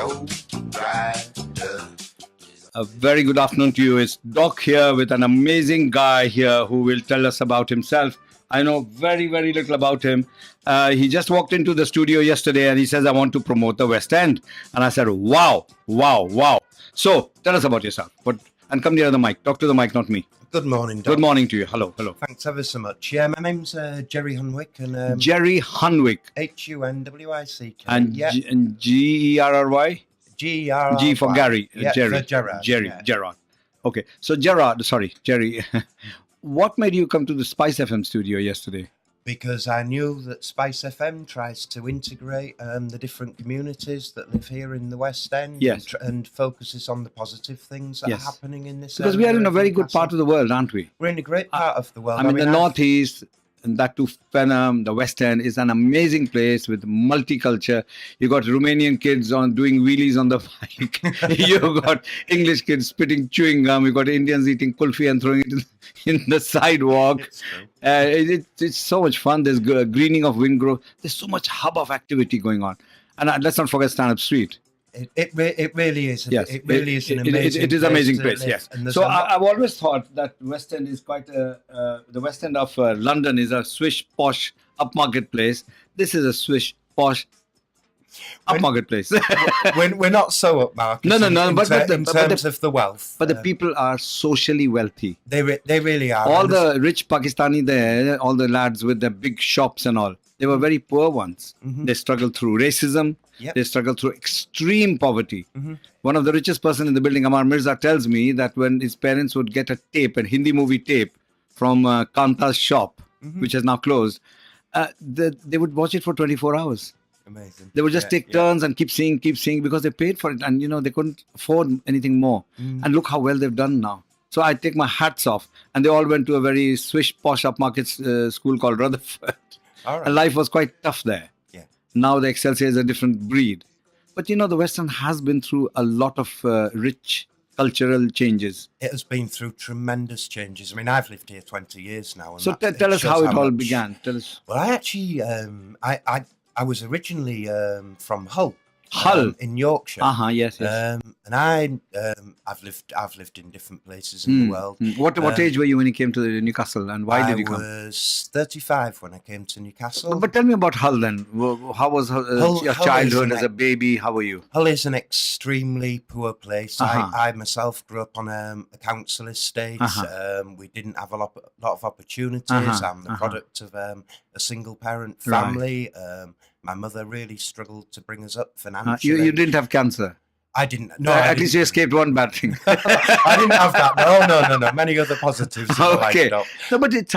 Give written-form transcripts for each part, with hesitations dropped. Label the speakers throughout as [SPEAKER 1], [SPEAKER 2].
[SPEAKER 1] no rider.
[SPEAKER 2] A very good afternoon to you. It's Doc here with an amazing guy here who will tell us about himself. I know very, very little about him. He just walked into the studio yesterday and he says, I want to promote the West End. And I said, wow. So tell us about yourself. And come near the mic. Talk to the mic, not me.
[SPEAKER 1] Good morning, Doc.
[SPEAKER 2] Good morning to you. Hello.
[SPEAKER 1] Thanks ever so much. Yeah, my name's Gerry Hunwick. And,
[SPEAKER 2] Gerry Hunwick.
[SPEAKER 1] Hunwick.
[SPEAKER 2] And Gerry?
[SPEAKER 1] G-E-R-R-Y.
[SPEAKER 2] G for Gary.
[SPEAKER 1] Yeah,
[SPEAKER 2] Gerry.
[SPEAKER 1] for Gerard.
[SPEAKER 2] Gerard. Okay. So Gerry. What made you come to the Spice FM studio yesterday?
[SPEAKER 1] Because I knew that Spice FM tries to integrate the different communities that live here in the West End.
[SPEAKER 2] Yes.
[SPEAKER 1] And focuses on the positive things that are happening in this
[SPEAKER 2] Because we are in a very good part of the world, aren't we?
[SPEAKER 1] We're in a great part of the world.
[SPEAKER 2] I mean the Northeast, and that to Fenham, the West End is an amazing place with multicultural. You got Romanian kids doing wheelies on the bike. You got English kids chewing gum. You got Indians eating kulfi and throwing it in the sidewalk. It's so much fun. There's greening of wind growth. There's so much hub of activity going on. And let's not forget Stand Up Street.
[SPEAKER 1] It really is.
[SPEAKER 2] Yes,
[SPEAKER 1] it really is an amazing.
[SPEAKER 2] It is an amazing place.
[SPEAKER 1] Live.
[SPEAKER 2] Yes. So I've always thought that West End is quite the West End of London is a swish posh upmarket place. This is a swish posh upmarket place.
[SPEAKER 1] We're not so upmarket.
[SPEAKER 2] No. But
[SPEAKER 1] in terms of the wealth.
[SPEAKER 2] But the people are socially wealthy.
[SPEAKER 1] They really are.
[SPEAKER 2] All the rich Pakistani there, all the lads with their big shops and all, they were very poor ones. Mm-hmm. They struggled through racism. Yep. They struggled through extreme poverty. Mm-hmm. One of the richest person in the building, Amar Mirza, tells me that when his parents would get a Hindi movie tape from Kanta's shop, which has now closed, they would watch it for 24 hours.
[SPEAKER 1] Amazing.
[SPEAKER 2] They would just take turns and keep seeing because they paid for it and, they couldn't afford anything more. Mm. And look how well they've done now. So I take my hats off. And they all went to a very swish, posh upmarket school called Rutherford. All right. And life was quite tough there. Yeah. Now the Excelsior is a different breed. But, the West End has been through a lot of rich cultural changes.
[SPEAKER 1] It has been through tremendous changes. I mean, I've lived here 20 years now. And
[SPEAKER 2] so tell us how it all began. Tell us.
[SPEAKER 1] Well, I actually, I was originally from Hull. In Yorkshire.
[SPEAKER 2] Yes.
[SPEAKER 1] And I've lived in different places in the world.
[SPEAKER 2] What age were you when you came to Newcastle, and why did you come?
[SPEAKER 1] I was 35 when I came to Newcastle.
[SPEAKER 2] But tell me about Hull then. How was your childhood as a baby? How were you?
[SPEAKER 1] Hull is an extremely poor place. I myself grew up on a council estate. We didn't have a lot of opportunities. I'm the product of a single parent family. Right. My mother really struggled to bring us up financially.
[SPEAKER 2] You didn't have cancer?
[SPEAKER 1] I didn't. No,
[SPEAKER 2] at least you escaped one bad thing.
[SPEAKER 1] I didn't have that. No. Many other positives.
[SPEAKER 2] Okay. No, but it's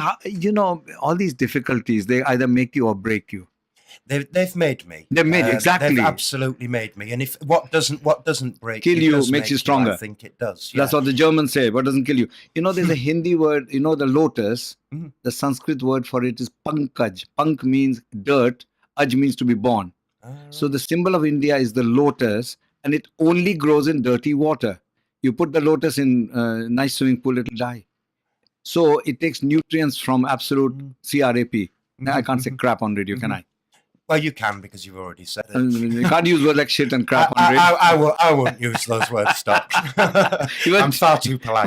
[SPEAKER 2] all these difficulties, they either make you or break you.
[SPEAKER 1] They've made me.
[SPEAKER 2] They've made you, exactly.
[SPEAKER 1] They've absolutely made me. And if what doesn't break
[SPEAKER 2] kill you makes you stronger.
[SPEAKER 1] I think it does.
[SPEAKER 2] Yeah. That's what the Germans say. What doesn't kill you? There's a Hindi word. The lotus. Mm-hmm. The Sanskrit word for it is pankaj. Pank means dirt. Aj means to be born. So the symbol of India is the lotus, and it only grows in dirty water. You put the lotus in a nice swimming pool, it'll die. So it takes nutrients from absolute CRAP. I can't say crap on radio, can I?
[SPEAKER 1] Well, you can, because you've already said it.
[SPEAKER 2] You can't use words like shit and crap on radio.
[SPEAKER 1] I won't use those words, Doc. I'm far too polite.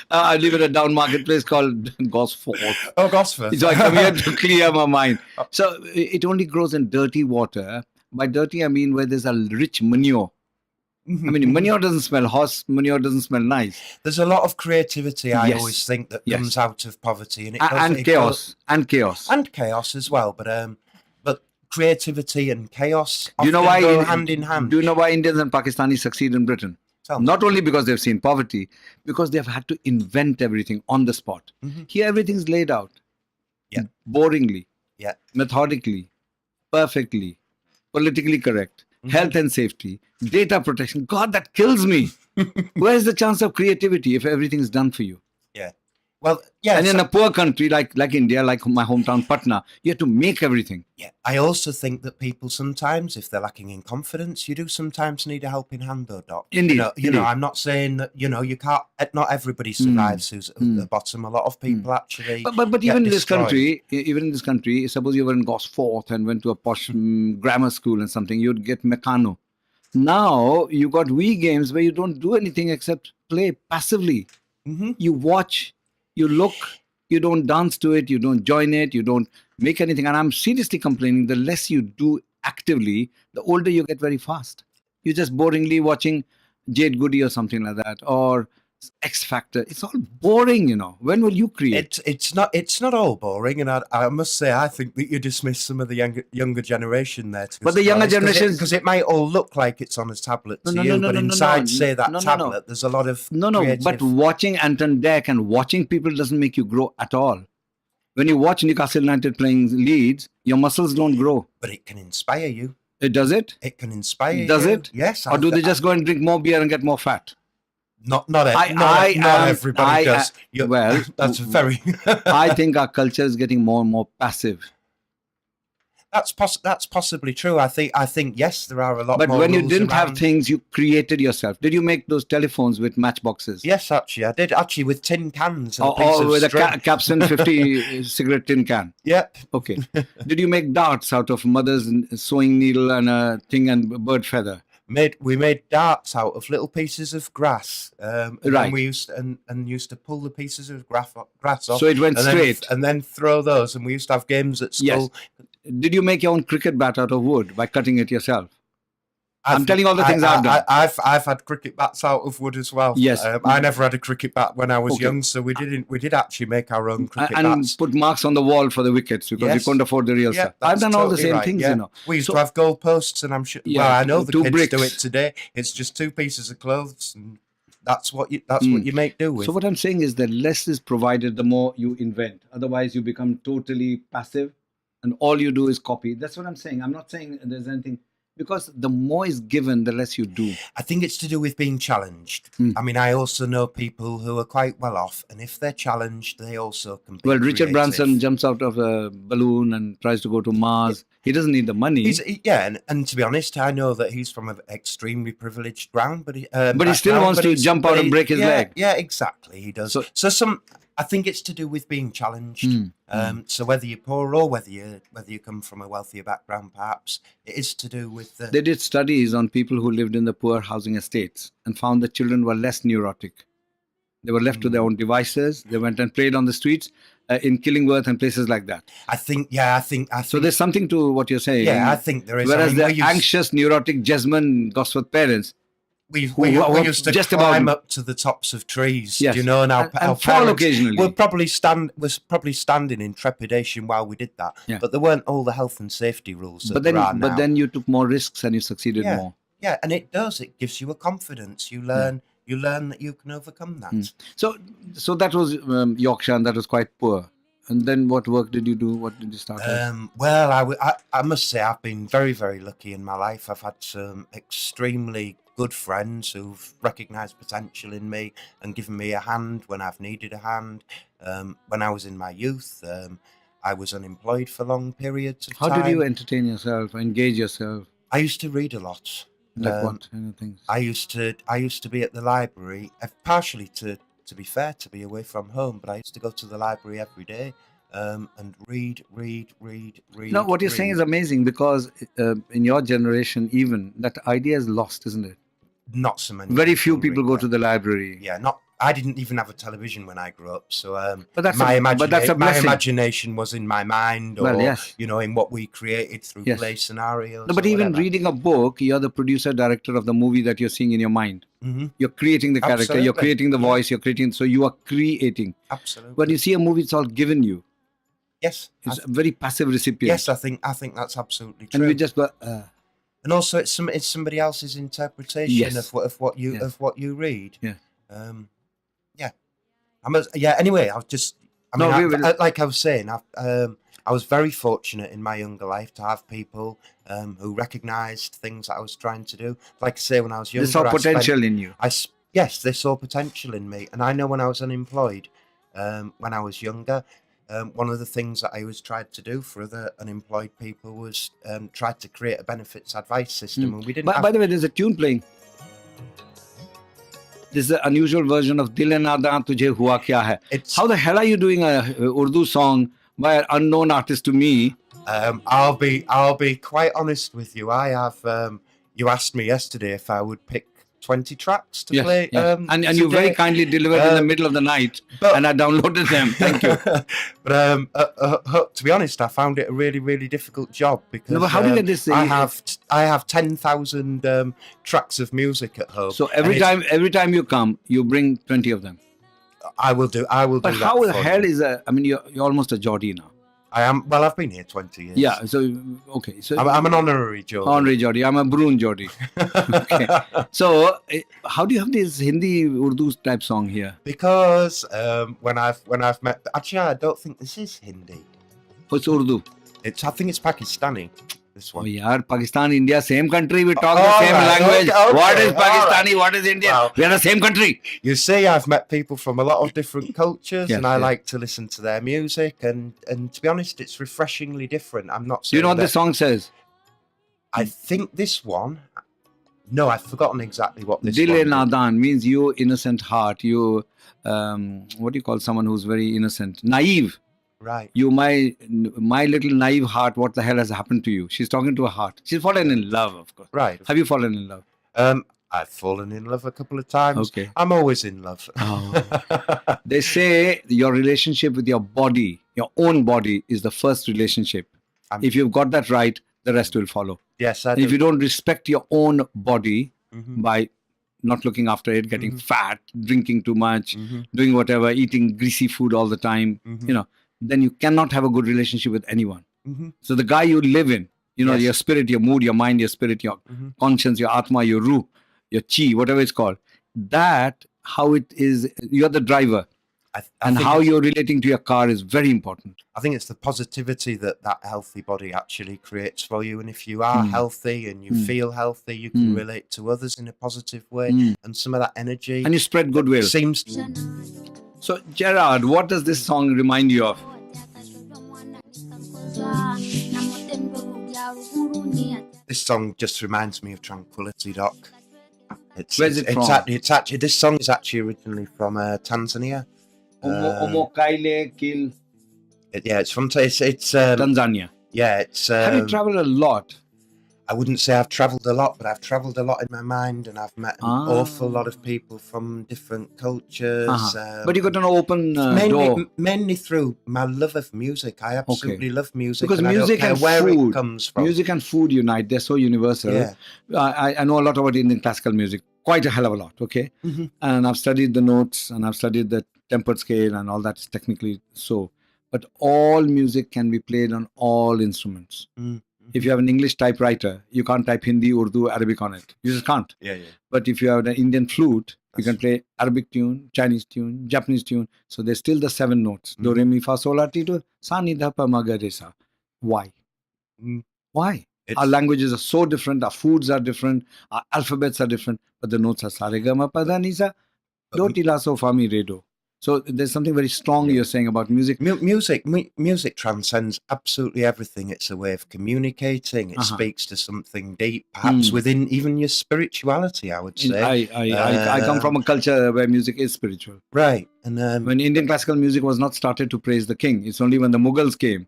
[SPEAKER 2] I live in a down market place called Gosford.
[SPEAKER 1] Oh, Gosford.
[SPEAKER 2] So I come here to clear my mind. So it only grows in dirty water. By dirty, I mean where there's a rich manure. I mean, manure doesn't smell. Horse manure doesn't smell nice.
[SPEAKER 1] There's a lot of creativity, I always think, that comes out of poverty.
[SPEAKER 2] And chaos. And
[SPEAKER 1] chaos as well. But creativity and chaos
[SPEAKER 2] often
[SPEAKER 1] go hand in hand.
[SPEAKER 2] Do you know why Indians and Pakistanis succeed in Britain? Not only because they've seen poverty, because they've had to invent everything on the spot. Mm-hmm. Here, everything's laid out. Yeah. Boringly. Yeah. Methodically. Perfectly. Politically correct. Mm-hmm. Health and safety. Data protection. God, that kills me. Where's the chance of creativity if everything is done for you?
[SPEAKER 1] Yeah. Well, yeah.
[SPEAKER 2] And in a poor country like India, like my hometown Patna, you have to make everything.
[SPEAKER 1] Yeah, I also think that people sometimes, if they're lacking in confidence, you do sometimes need a helping hand, though, Doc.
[SPEAKER 2] Indeed,
[SPEAKER 1] You know, I'm not saying that, you know, you can't. Not everybody survives who's at the bottom. A lot of people actually.
[SPEAKER 2] But
[SPEAKER 1] get
[SPEAKER 2] even
[SPEAKER 1] destroyed.
[SPEAKER 2] in this country, suppose you were in Gosforth and went to a posh grammar school and something, you'd get Meccano. Now you got Wii games where you don't do anything except play passively. You watch, you look, you don't dance to it, you don't join it, you don't make anything. And I'm seriously complaining, the less you do actively, the older you get very fast. You're just boringly watching Jade Goody or something like that, or X Factor. It's all boring, you know. When will you create?
[SPEAKER 1] It's not all boring, and I must say I think that you dismiss some of the younger generation there.
[SPEAKER 2] But the younger generation,
[SPEAKER 1] because it might all look like it's on a tablet to you, but inside, say that tablet, there's a lot of creative...
[SPEAKER 2] But watching Anton Deck and watching people doesn't make you grow at all. When you watch Newcastle United playing Leeds, your muscles don't grow.
[SPEAKER 1] But it can inspire you.
[SPEAKER 2] Does it?
[SPEAKER 1] It can inspire you.
[SPEAKER 2] Does it?
[SPEAKER 1] Yes.
[SPEAKER 2] Or do they just go and drink more beer and get more fat?
[SPEAKER 1] Not everybody does.
[SPEAKER 2] Well,
[SPEAKER 1] that's very...
[SPEAKER 2] I think our culture is getting more and more passive.
[SPEAKER 1] That's possibly true. I think yes, there are a lot more.
[SPEAKER 2] But when you didn't
[SPEAKER 1] around.
[SPEAKER 2] have things, you created yourself. Did you make those telephones with matchboxes?
[SPEAKER 1] Yes, actually, I did. Actually, with tin cans. And
[SPEAKER 2] or with a Captain 50 cigarette tin can.
[SPEAKER 1] Yep.
[SPEAKER 2] Okay. Did you make darts out of mother's sewing needle and a thing and bird feather?
[SPEAKER 1] We made darts out of little pieces of grass.
[SPEAKER 2] Right.
[SPEAKER 1] And we used to pull the pieces of grass off.
[SPEAKER 2] So it went straight.
[SPEAKER 1] And then throw those. And we used to have games at school.
[SPEAKER 2] Yes. Did you make your own cricket bat out of wood by cutting it yourself? I'm telling all the things I've done.
[SPEAKER 1] I've had cricket bats out of wood as well.
[SPEAKER 2] Yes.
[SPEAKER 1] I never had a cricket bat when I was young, so we did actually make our own cricket bats.
[SPEAKER 2] And put marks on the wall for the wickets because we couldn't afford the real stuff. I've done all the same things, you know.
[SPEAKER 1] We used to have goal posts, and I'm sure. Yeah, well, I know the kids do it today. It's just 2 pieces of clothes, and that's what you make do with.
[SPEAKER 2] So what I'm saying is that less is provided, the more you invent. Otherwise, you become totally passive, and all you do is copy. That's what I'm saying. I'm not saying there's anything. Because the more is given, the less you do.
[SPEAKER 1] I think it's to do with being challenged. I mean, I also know people who are quite well off, and if they're challenged, they also can be
[SPEAKER 2] Richard
[SPEAKER 1] creative.
[SPEAKER 2] Branson jumps out of a balloon and tries to go to Mars. He doesn't need the money.
[SPEAKER 1] And to be honest, I know that he's from an extremely privileged ground, but he
[SPEAKER 2] still wants to jump out and break his leg.
[SPEAKER 1] Yeah, exactly. He does. I think it's to do with being challenged. So whether you're poor or whether you come from a wealthier background, perhaps it is to do with.
[SPEAKER 2] They did studies on people who lived in the poor housing estates and found that children were less neurotic. They were left to their own devices. They went and played on the streets in Killingworth and places like that.
[SPEAKER 1] I think.
[SPEAKER 2] So there's something to what you're saying.
[SPEAKER 1] Yeah, I think there is.
[SPEAKER 2] Whereas the anxious, neurotic Jesmond Gosforth parents.
[SPEAKER 1] We used to climb up to the tops of trees,
[SPEAKER 2] yes.
[SPEAKER 1] You know, and our
[SPEAKER 2] fall occasionally.
[SPEAKER 1] We're probably standing in trepidation while we did that. Yeah. But there weren't all the health and safety rules that there are now.
[SPEAKER 2] But then you took more risks and you succeeded more.
[SPEAKER 1] Yeah, and it does. It gives you a confidence. You learn that you can overcome that.
[SPEAKER 2] So that was Yorkshire, and that was quite poor. And then what work did you do? What did you start with?
[SPEAKER 1] Well, I must say I've been very, very lucky in my life. I've had some extremely good friends who've recognised potential in me and given me a hand when I've needed a hand. When I was in my youth, I was unemployed for long periods of time.
[SPEAKER 2] How did you entertain yourself, engage yourself?
[SPEAKER 1] I used to read a lot.
[SPEAKER 2] Like what kind of things?
[SPEAKER 1] I used to be at the library, partially to be fair, to be away from home, but I used to go to the library every day and read.
[SPEAKER 2] No, what you're saying is amazing, because in your generation, even, that idea is lost, isn't it?
[SPEAKER 1] Not so many.
[SPEAKER 2] Very few people go to the library.
[SPEAKER 1] Yeah, I didn't even have a television when I grew up, so
[SPEAKER 2] my
[SPEAKER 1] imagination was in my mind, or you know, in what we created through play scenarios.
[SPEAKER 2] No, but even reading a book, you're the producer director of the movie that you're seeing in your mind. You're creating the character, you're creating the voice, so you are creating.
[SPEAKER 1] Absolutely.
[SPEAKER 2] When you see a movie, it's all given you.
[SPEAKER 1] Yes,
[SPEAKER 2] it's a very passive recipient.
[SPEAKER 1] Yes, I think that's absolutely true.
[SPEAKER 2] And we just go.
[SPEAKER 1] And also, it's somebody else's interpretation of what you read.
[SPEAKER 2] Yeah.
[SPEAKER 1] Anyway, like I was saying, I was very fortunate in my younger life to have people who recognised things that I was trying to do. Like I say, when I was younger,
[SPEAKER 2] they saw potential in you.
[SPEAKER 1] Yes, they saw potential in me, and I know when I was unemployed, when I was younger. One of the things that I always tried to do for other unemployed people was try to create a benefits advice system, and we didn't.
[SPEAKER 2] By the way, there's a tune playing. This is an unusual version of Dil Nada Tujhe Hua Kya Hai. How the hell are you doing a Urdu song by an unknown artist to me?
[SPEAKER 1] I'll be quite honest with you. I have. You asked me yesterday if I would pick 20 tracks to play.
[SPEAKER 2] And you very kindly delivered in the middle of the night, and I downloaded them. Thank you.
[SPEAKER 1] But to be honest, I found it a really, really difficult job because
[SPEAKER 2] but how do you get this?
[SPEAKER 1] I have 10,000 tracks of music at home.
[SPEAKER 2] So every time you come, you bring 20 of them.
[SPEAKER 1] I will do.
[SPEAKER 2] But
[SPEAKER 1] do that
[SPEAKER 2] how the hell
[SPEAKER 1] you.
[SPEAKER 2] is a? I mean, you're almost a Geordie now.
[SPEAKER 1] I am. Well, I've been here 20 years.
[SPEAKER 2] Yeah. So okay. So
[SPEAKER 1] I'm an honorary Geordie.
[SPEAKER 2] Honorary Geordie. I'm a Broon Geordie. Okay. So how do you have this Hindi Urdu type song here?
[SPEAKER 1] Because when I've met, actually, I don't think this is Hindi.
[SPEAKER 2] It's Urdu.
[SPEAKER 1] I think it's Pakistani. This one.
[SPEAKER 2] Oh, yeah, Pakistan, India, same country. We talk the same language.
[SPEAKER 1] Okay,
[SPEAKER 2] what is Pakistani?
[SPEAKER 1] Right.
[SPEAKER 2] What is Indian?
[SPEAKER 1] Well,
[SPEAKER 2] we are the same country.
[SPEAKER 1] You see, I've met people from a lot of different cultures,
[SPEAKER 2] Yes,
[SPEAKER 1] and I like to listen to their music. And to be honest, it's refreshingly different. I'm not.
[SPEAKER 2] Do you know what the song says?
[SPEAKER 1] I think this one. No, I've forgotten exactly what this.
[SPEAKER 2] Dil
[SPEAKER 1] one
[SPEAKER 2] Nadan means you innocent heart. You, what do you call someone who's very innocent? Naive.
[SPEAKER 1] Right.
[SPEAKER 2] You, my little naive heart, what the hell has happened to you? She's talking to her heart. She's fallen in love, of course.
[SPEAKER 1] Right.
[SPEAKER 2] Have you fallen in love?
[SPEAKER 1] I've fallen in love a couple of times.
[SPEAKER 2] Okay.
[SPEAKER 1] I'm always in love.
[SPEAKER 2] Oh. They say your relationship with your body, your own body, is the first relationship. If you've got that right, the rest will follow.
[SPEAKER 1] Yes,
[SPEAKER 2] If you don't respect your own body by not looking after it, getting fat, drinking too much, doing whatever, eating greasy food all the time, then you cannot have a good relationship with anyone. So the guy you live in, your spirit, your mood, your mind, your spirit, your conscience, your atma, your ruh, your chi, whatever it's called, that, how it is, you're the driver. And how you're relating to your car is very important.
[SPEAKER 1] I think it's the positivity that healthy body actually creates for you. And if you are healthy and you feel healthy, you can relate to others in a positive way. And some of that energy.
[SPEAKER 2] And you spread goodwill.
[SPEAKER 1] Seems.
[SPEAKER 2] So, Gerard, what does this song remind you of?
[SPEAKER 1] This song just reminds me of Tranquility, Doc.
[SPEAKER 2] Where's it from?
[SPEAKER 1] It's actually, this song is actually originally from Tanzania. It's from
[SPEAKER 2] Tanzania.
[SPEAKER 1] Yeah, it's.
[SPEAKER 2] Have you traveled a lot?
[SPEAKER 1] I wouldn't say I've travelled a lot, but I've travelled a lot in my mind, and I've met an awful lot of people from different cultures.
[SPEAKER 2] But you got an open door.
[SPEAKER 1] Mainly through my love of music. I absolutely love music.
[SPEAKER 2] Because music and food, it comes from. Music and food unite. They're so universal. Yeah. I know a lot about Indian classical music. Quite a hell of a lot, okay? And I've studied the notes, and I've studied the tempered scale, and all that is technically so. But all music can be played on all instruments. If you have an English typewriter, you can't type Hindi, Urdu, Arabic on it. You just can't.
[SPEAKER 1] Yeah.
[SPEAKER 2] But if you have an Indian flute, you can play Arabic tune, Chinese tune, Japanese tune. So there's still the 7 notes. Do, re, mi, fa, sol, la, ti, do, sa, ni, da, pa, ma, ga, re, sa. Why? Why? Our languages are so different. Our foods are different. Our alphabets are different. But the notes are sa, re, ga, ma, pa, da, ni, sa, do, ti, la, so, fa, mi, re, do. So there's something very strong you're saying about music.
[SPEAKER 1] Music transcends absolutely everything. It's a way of communicating. It speaks to something deep, perhaps within even your spirituality, I would say.
[SPEAKER 2] I come from a culture where music is spiritual.
[SPEAKER 1] Right. And
[SPEAKER 2] when Indian classical music was not started to praise the king, it's only when the Mughals came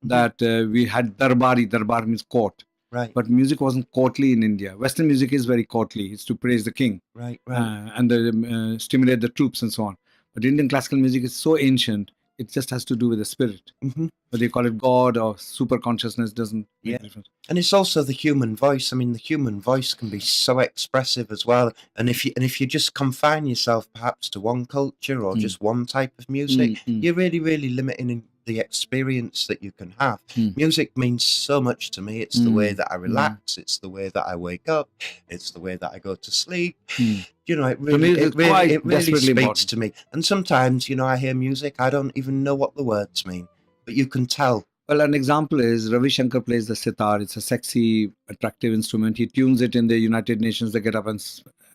[SPEAKER 2] that we had darbari. Darbar means court.
[SPEAKER 1] Right.
[SPEAKER 2] But music wasn't courtly in India. Western music is very courtly. It's to praise the king.
[SPEAKER 1] Right.
[SPEAKER 2] And stimulate the troops and so on. But Indian classical music is so ancient, it just has to do with the spirit. Whether you call it God or super consciousness doesn't make a difference.
[SPEAKER 1] And it's also the human voice. I mean, the human voice can be so expressive as well. And if you just confine yourself perhaps to one culture or just one type of music, you're really, really limiting the experience that you can have. Music means so much to me. It's the way that I relax. It's the way that I wake up. It's the way that I go to sleep. It really speaks to me. And sometimes, I hear music, I don't even know what the words mean, but you can tell.
[SPEAKER 2] Well, an example is Ravi Shankar plays the sitar. It's a sexy, attractive instrument. He tunes it in the United Nations. They get up and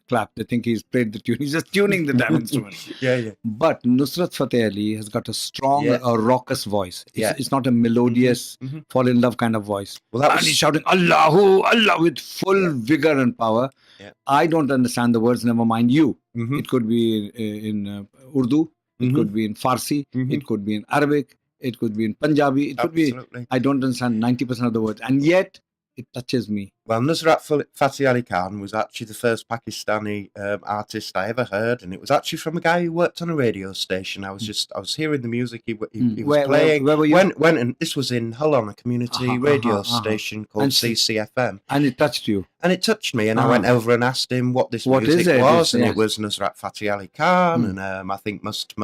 [SPEAKER 2] clap. They think he's played the tune. He's just tuning the damn instrument.
[SPEAKER 1] Yeah.
[SPEAKER 2] But Nusrat Fateh Ali has got a strong, raucous voice. It's not a melodious, fall in love kind of voice.
[SPEAKER 1] Well,
[SPEAKER 2] and he's shouting Allahu, Allah with full vigor and power. Yeah. I don't understand the words, never mind you. It could be in Urdu, it could be in Farsi, it could be in Arabic, it could be in Punjabi, it could be. I don't understand 90% of the words, and yet it touches me.
[SPEAKER 1] Well, Nusrat Fateh Ali Khan was actually the first Pakistani artist I ever heard, and it was actually from a guy who worked on a radio station. I was hearing the music he was playing.
[SPEAKER 2] Where were you?
[SPEAKER 1] And this was in Hull on a community radio station called CCFM.
[SPEAKER 2] And it touched you?
[SPEAKER 1] And it touched me, and I went over and asked him what this music was, and it was Nusrat Fateh Ali Khan, and I think Must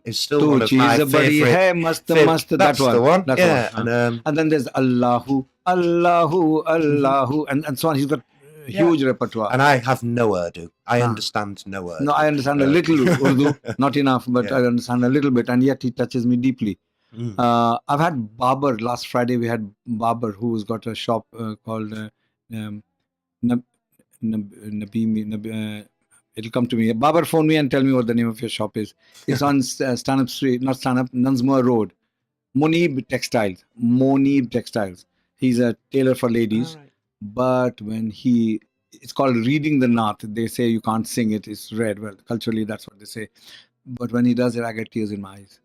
[SPEAKER 1] is still one of my favourite. That's the one.
[SPEAKER 2] And then there's Allahu, and so on. He's got huge repertoire.
[SPEAKER 1] And I have no Urdu. I understand no Urdu.
[SPEAKER 2] No, I understand a little Urdu, not enough, but I understand a little bit, and yet he touches me deeply. I've had Babar. Last Friday we had Babar, who's got a shop called it'll come to me. Babar, phone me and tell me what the name of your shop is. It's on Stanhope Street, not Stanhope, Nunsmoor Road. Monib Textiles. He's a tailor for ladies, but when it's called reading the Naat. They say you can't sing it, it's read. Well, culturally, that's what they say. But when he does it, I get tears in my eyes.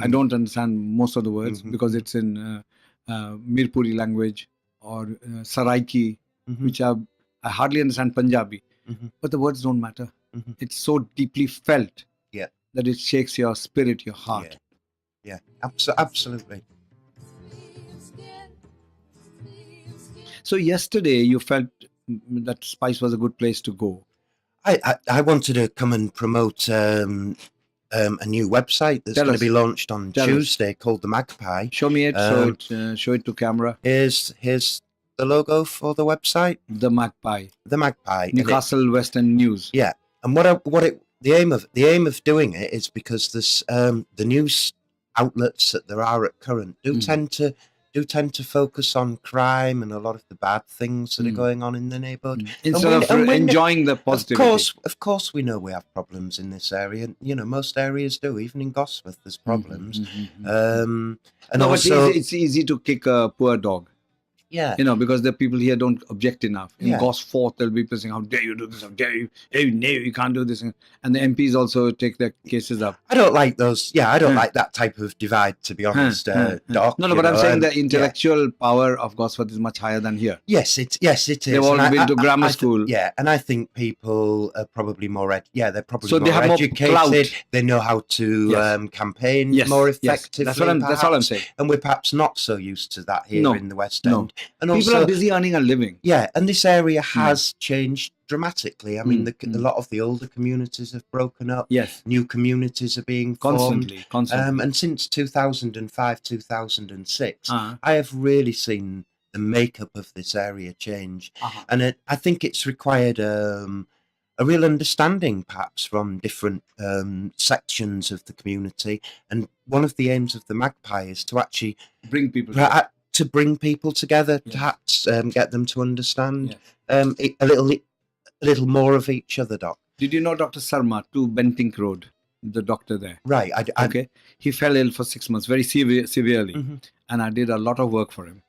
[SPEAKER 2] I don't understand most of the words because it's in Mirpuri language or Saraiki, which I hardly understand Punjabi. But the words don't matter. It's so deeply felt that it shakes your spirit, your heart.
[SPEAKER 1] Yeah, absolutely.
[SPEAKER 2] So yesterday you felt that Spice was a good place to go.
[SPEAKER 1] I wanted to come and promote a new website that's going to be launched on Tuesday called the MAGPIE.
[SPEAKER 2] Show me it. Show it to camera.
[SPEAKER 1] Here's the logo for the website.
[SPEAKER 2] The MAGPIE.
[SPEAKER 1] The MAGPIE.
[SPEAKER 2] Newcastle West End News.
[SPEAKER 1] Yeah, and the aim of doing it is because this the news outlets that there are at current do tend to focus on crime and a lot of the bad things that are going on in the neighbourhood.
[SPEAKER 2] Instead of enjoying the positivity.
[SPEAKER 1] Of course, we know we have problems in this area. You know, most areas do. Even in Gosforth, there's problems. And also,
[SPEAKER 2] it's easy to kick a poor dog.
[SPEAKER 1] Yeah.
[SPEAKER 2] You know, because the people here don't object enough. In Gosforth, there'll be people saying, how dare you do this? How dare you? Hey, no, you can't do this. And the MPs also take their cases up.
[SPEAKER 1] I don't like those. Yeah, I don't like that type of divide, to be honest, Doc.
[SPEAKER 2] No, but I'm saying the intellectual power of Gosforth is much higher than here.
[SPEAKER 1] Yes, it is.
[SPEAKER 2] They've all been to grammar school.
[SPEAKER 1] And I think people are probably more they're probably
[SPEAKER 2] so
[SPEAKER 1] more
[SPEAKER 2] they have
[SPEAKER 1] educated.
[SPEAKER 2] More
[SPEAKER 1] they know how to campaign more effectively.
[SPEAKER 2] That's all I'm saying.
[SPEAKER 1] And we're perhaps not so used to that here in the West End. And
[SPEAKER 2] people are busy earning a living.
[SPEAKER 1] Yeah, and this area has changed dramatically. I mean, a lot of the older communities have broken up.
[SPEAKER 2] Yes.
[SPEAKER 1] New communities are being
[SPEAKER 2] formed. Constantly.
[SPEAKER 1] And since 2005, 2006, I have really seen the makeup of this area change. And I think it's required a real understanding, perhaps, from different sections of the community. And one of the aims of the MAGPIE is to actually
[SPEAKER 2] bring people
[SPEAKER 1] together, perhaps get them to understand a little more of each other, Doc.
[SPEAKER 2] Did you know Dr. Sarma, 2 Bentink Road, the doctor there?
[SPEAKER 1] Right.
[SPEAKER 2] Okay. He fell ill for 6 months, very severely. And I did a lot of work for him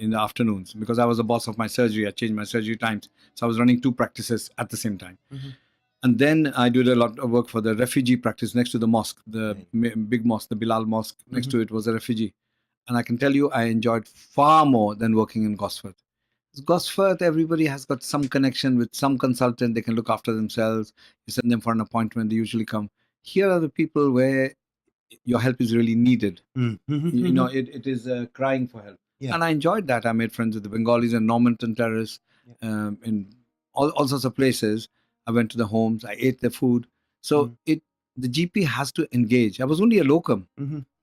[SPEAKER 2] in the afternoons because I was the boss of my surgery. I changed my surgery times. So I was running 2 practices at the same time. And then I did a lot of work for the refugee practice next to the mosque, the big mosque, the Bilal Mosque. Next to it was a refugee. And I can tell you, I enjoyed far more than working in Gosforth. Gosforth, everybody has got some connection with some consultant. They can look after themselves. You send them for an appointment. They usually come. Here are the people where your help is really needed. You know, it is crying for help. Yeah. And I enjoyed that. I made friends with the Bengalis in Normanton Terrace, in all sorts of places. I went to the homes. I ate their food. So the GP has to engage. I was only a locum,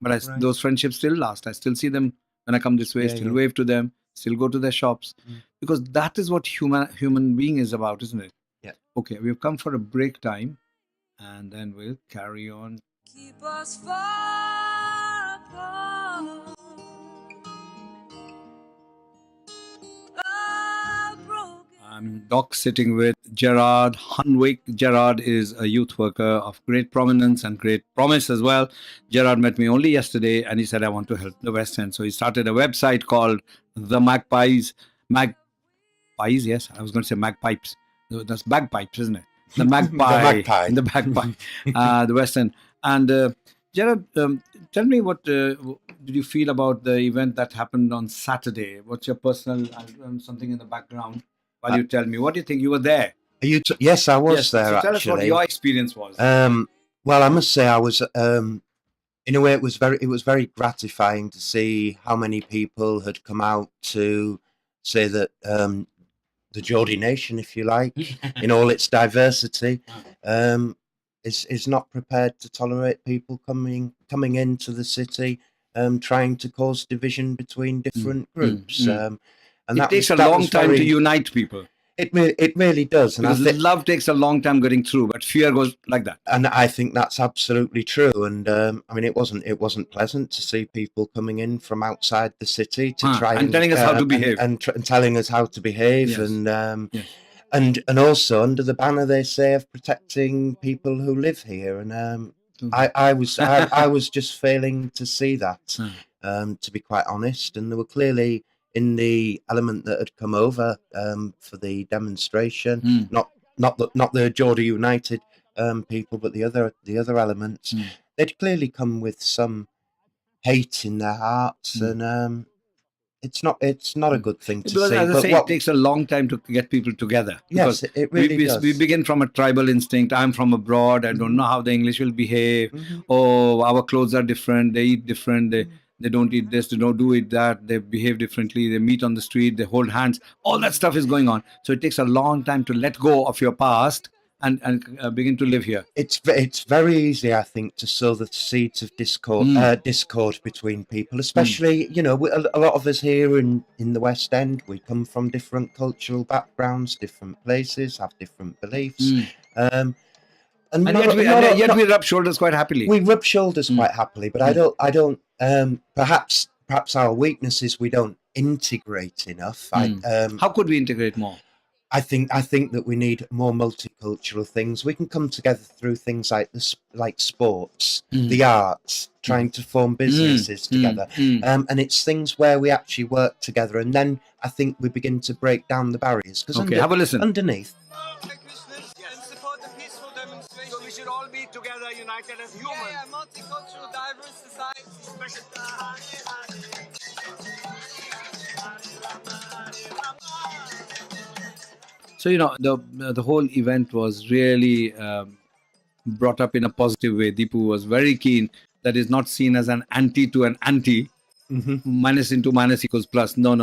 [SPEAKER 2] but those friendships still last. I still see them when I come this way, still wave to them, still go to their shops, because that is what human being is about, isn't it?
[SPEAKER 1] Yeah.
[SPEAKER 2] Okay, we've come for a break time, and then we'll carry on. Keep us far apart. I'm doc sitting with Gerard Hunwick. Gerard is a youth worker of great prominence and great promise as well. Gerard met me only yesterday and he said, I want to help the West End. So he started a website called The MAGPIES. MAGPIES, yes, I was going to say MAGPIPES. No, that's bagpipes, isn't it? The magpie. The bagpie. The West End. And Gerard, tell me what did you feel about the event that happened on Saturday? What's your personal, something in the background while you tell me? What do you think? You were there.
[SPEAKER 1] Yes, I was there,
[SPEAKER 2] so tell
[SPEAKER 1] actually.
[SPEAKER 2] us what your experience was.
[SPEAKER 1] Well, I must say I was, in a way, it was very gratifying to see how many people had come out to say that the Geordie nation, if you like, in all its diversity, is not prepared to tolerate people coming into the city, trying to cause division between different groups. And
[SPEAKER 2] it takes a long time to unite people.
[SPEAKER 1] It really does.
[SPEAKER 2] Because love takes a long time getting through, but fear goes like that.
[SPEAKER 1] And I think that's absolutely true. And I mean, it wasn't pleasant to see people coming in from outside the city to try
[SPEAKER 2] and telling us how to behave,
[SPEAKER 1] and telling us how to behave,
[SPEAKER 2] yes.
[SPEAKER 1] And also under the banner they say of protecting people who live here. And I was just failing to see that, to be quite honest. And there were clearly, in the element that had come over for the demonstration, not the Geordie United people, but the other elements, they'd clearly come with some hate in their hearts, and it's not a good thing to see.
[SPEAKER 2] As I say, it takes a long time to get people together.
[SPEAKER 1] Yes, it really does.
[SPEAKER 2] We begin from a tribal instinct. I'm from abroad. I don't know how the English will behave. Oh, our clothes are different. They eat different. They don't eat this, they don't do it that, they behave differently, they meet on the street, they hold hands, all that stuff is going on. So it takes a long time to let go of your past and begin to live here.
[SPEAKER 1] It's very easy, I think, to sow the seeds of discord between people, especially, a lot of us here in the West End, we come from different cultural backgrounds, different places, have different beliefs. And
[SPEAKER 2] yet we rub shoulders quite happily.
[SPEAKER 1] We rub shoulders quite happily, but I don't. Perhaps our weakness is we don't integrate enough.
[SPEAKER 2] How could we integrate more?
[SPEAKER 1] I think that we need more multicultural things. We can come together through things like sports, the arts, trying to form businesses together, and it's things where we actually work together, and then I think we begin to break down the barriers. Because
[SPEAKER 2] have a listen.
[SPEAKER 1] Underneath.
[SPEAKER 3] So we should all be together, united as humans. Yeah, multicultural, diverse society.
[SPEAKER 2] So the whole event was really brought up in a positive way. Deepu was very keen that is not seen as an anti to an anti. Minus into minus equals plus. No.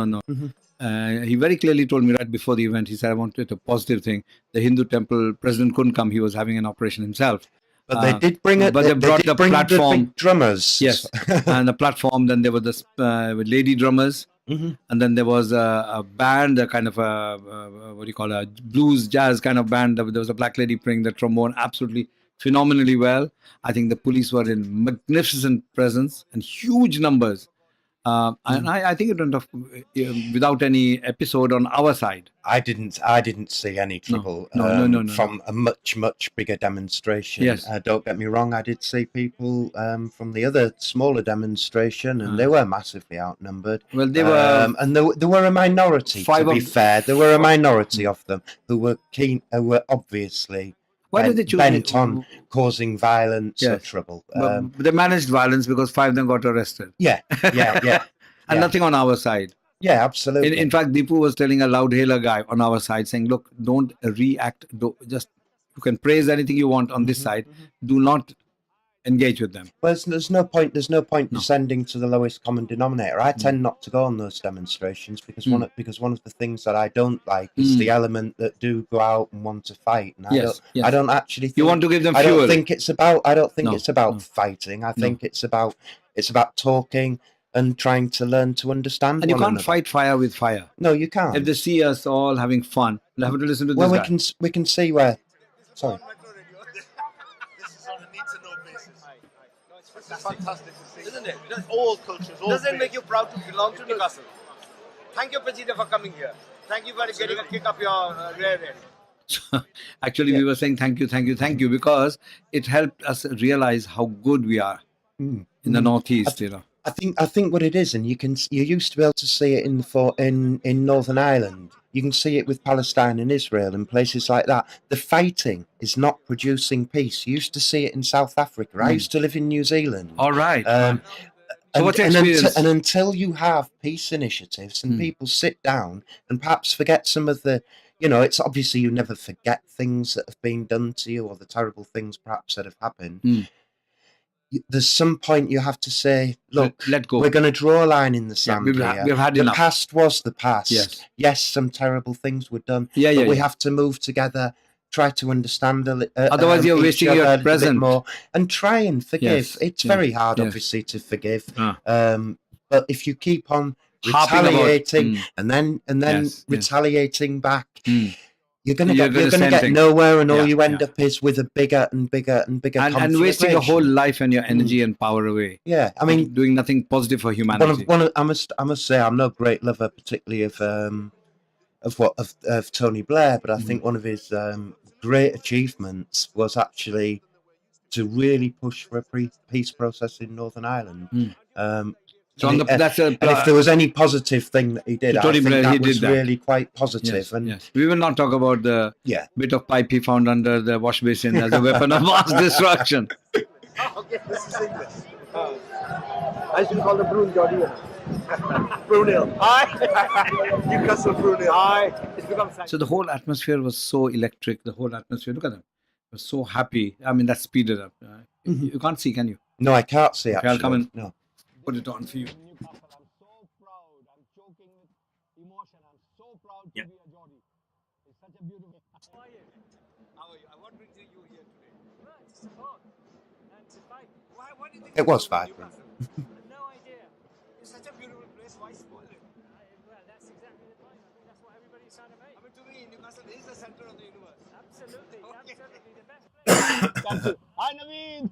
[SPEAKER 2] He very clearly told me right before the event, he said, I wanted a positive thing. The Hindu temple president couldn't come. He was having an operation himself.
[SPEAKER 1] But they did bring it.
[SPEAKER 2] But they brought the platform.
[SPEAKER 1] The big drummers.
[SPEAKER 2] Yes. And the platform. Then there were the lady drummers. And then there was a band, a kind of a blues jazz kind of band. There was a black lady playing the trombone absolutely phenomenally well. I think the police were in magnificent presence and huge numbers. And I think it went off without any episode on our side.
[SPEAKER 1] I didn't see any trouble from a much bigger demonstration.
[SPEAKER 2] Yes.
[SPEAKER 1] Don't get me wrong, I did see people from the other smaller demonstration, and they were massively outnumbered.
[SPEAKER 2] Well, they were,
[SPEAKER 1] and there were a minority. To be fair, there were a minority of them who were obviously.
[SPEAKER 2] Why did they choose
[SPEAKER 1] bent on causing violence or trouble?
[SPEAKER 2] But they managed violence because 5 of them got arrested.
[SPEAKER 1] Yeah.
[SPEAKER 2] And nothing on our side.
[SPEAKER 1] Yeah, absolutely.
[SPEAKER 2] In fact, Deepu was telling a loudhailer guy on our side, saying, look, don't react. Just, you can praise anything you want on this side. Do not engage with them.
[SPEAKER 1] Well, there's no point descending to the lowest common denominator. I tend not to go on those demonstrations because one of the things that I don't like is the element that do go out and want to fight. And I don't actually think,
[SPEAKER 2] you want to give them
[SPEAKER 1] fuel.
[SPEAKER 2] I don't
[SPEAKER 1] think it's about fighting. I think it's about talking and trying to learn to understand.
[SPEAKER 2] And you can't fight fire with fire.
[SPEAKER 1] No, you can't.
[SPEAKER 2] If they see us all having fun, they'll have to listen to this guy.
[SPEAKER 1] we can see where. Sorry.
[SPEAKER 3] It's fantastic to see, isn't it? All cultures, all. Doesn't it make you proud to belong to Newcastle? Thank you, President, for coming here. Thank you for getting a kick up your rear end.
[SPEAKER 2] So, actually, we were saying thank you because it helped us realize how good we are in the Northeast.
[SPEAKER 1] I think what it is, and you used to be able to see it in Northern Ireland. You can see it with Palestine and Israel and places like that. The fighting is not producing peace. You used to see it in South Africa. I used to live in New Zealand.
[SPEAKER 2] All right.
[SPEAKER 1] So
[SPEAKER 2] what's your experience?
[SPEAKER 1] And until you have peace initiatives and people sit down and perhaps forget some of the, it's obviously you never forget things that have been done to you or the terrible things perhaps that have happened. There's some point you have to say, look,
[SPEAKER 2] let go.
[SPEAKER 1] We're going to draw a line in the sand here.
[SPEAKER 2] We've had
[SPEAKER 1] the
[SPEAKER 2] enough.
[SPEAKER 1] Past was the past.
[SPEAKER 2] Yes,
[SPEAKER 1] some terrible things were done.
[SPEAKER 2] But
[SPEAKER 1] we have to move together, try to understand
[SPEAKER 2] otherwise you're wasting your present
[SPEAKER 1] more, and try and forgive. It's very hard, obviously, to forgive. But if you keep on retaliating and then retaliating back, you're going to get nowhere, and all you end up is with a bigger and bigger and bigger
[SPEAKER 2] and wasting your whole life and your energy and power away.
[SPEAKER 1] Yeah, I mean,
[SPEAKER 2] doing nothing positive for humanity.
[SPEAKER 1] I must say, I'm no great lover, particularly of Tony Blair, but I think one of his great achievements was actually to really push for a peace process in Northern Ireland.
[SPEAKER 2] So
[SPEAKER 1] and if there was any positive thing that he did, I think that was really quite positive.
[SPEAKER 2] We will not talk about the bit of pipe he found under the wash basin as a weapon of mass destruction.
[SPEAKER 3] Okay, this is English. I should call the Brune Jordi. Brunel. Hi. Newcastle Brunel. Hi. It's become
[SPEAKER 2] so the whole atmosphere was so electric. The whole atmosphere, look at them. It was so happy. I mean, that speeded up. You can't see, can you?
[SPEAKER 1] No, I can't see, actually.
[SPEAKER 2] I'll come in.
[SPEAKER 1] No.
[SPEAKER 2] Put it on for you.
[SPEAKER 4] Newcastle, I'm so proud. I'm choking with emotion. I'm so proud to be a Geordie. It's such a beautiful. How are you?
[SPEAKER 3] How are you? What brings you here today?
[SPEAKER 4] Well, it's support and to fight.
[SPEAKER 3] Why? What do you think?
[SPEAKER 1] It was vibrant.
[SPEAKER 4] No idea.
[SPEAKER 3] It's such a beautiful place. Why spoil it?
[SPEAKER 4] Well, that's exactly the point. I think that's what everybody's trying to make.
[SPEAKER 3] I mean, to me, Newcastle is the center of the universe.
[SPEAKER 4] Absolutely,
[SPEAKER 3] Okay.
[SPEAKER 4] absolutely the best place. Hi, Naveen.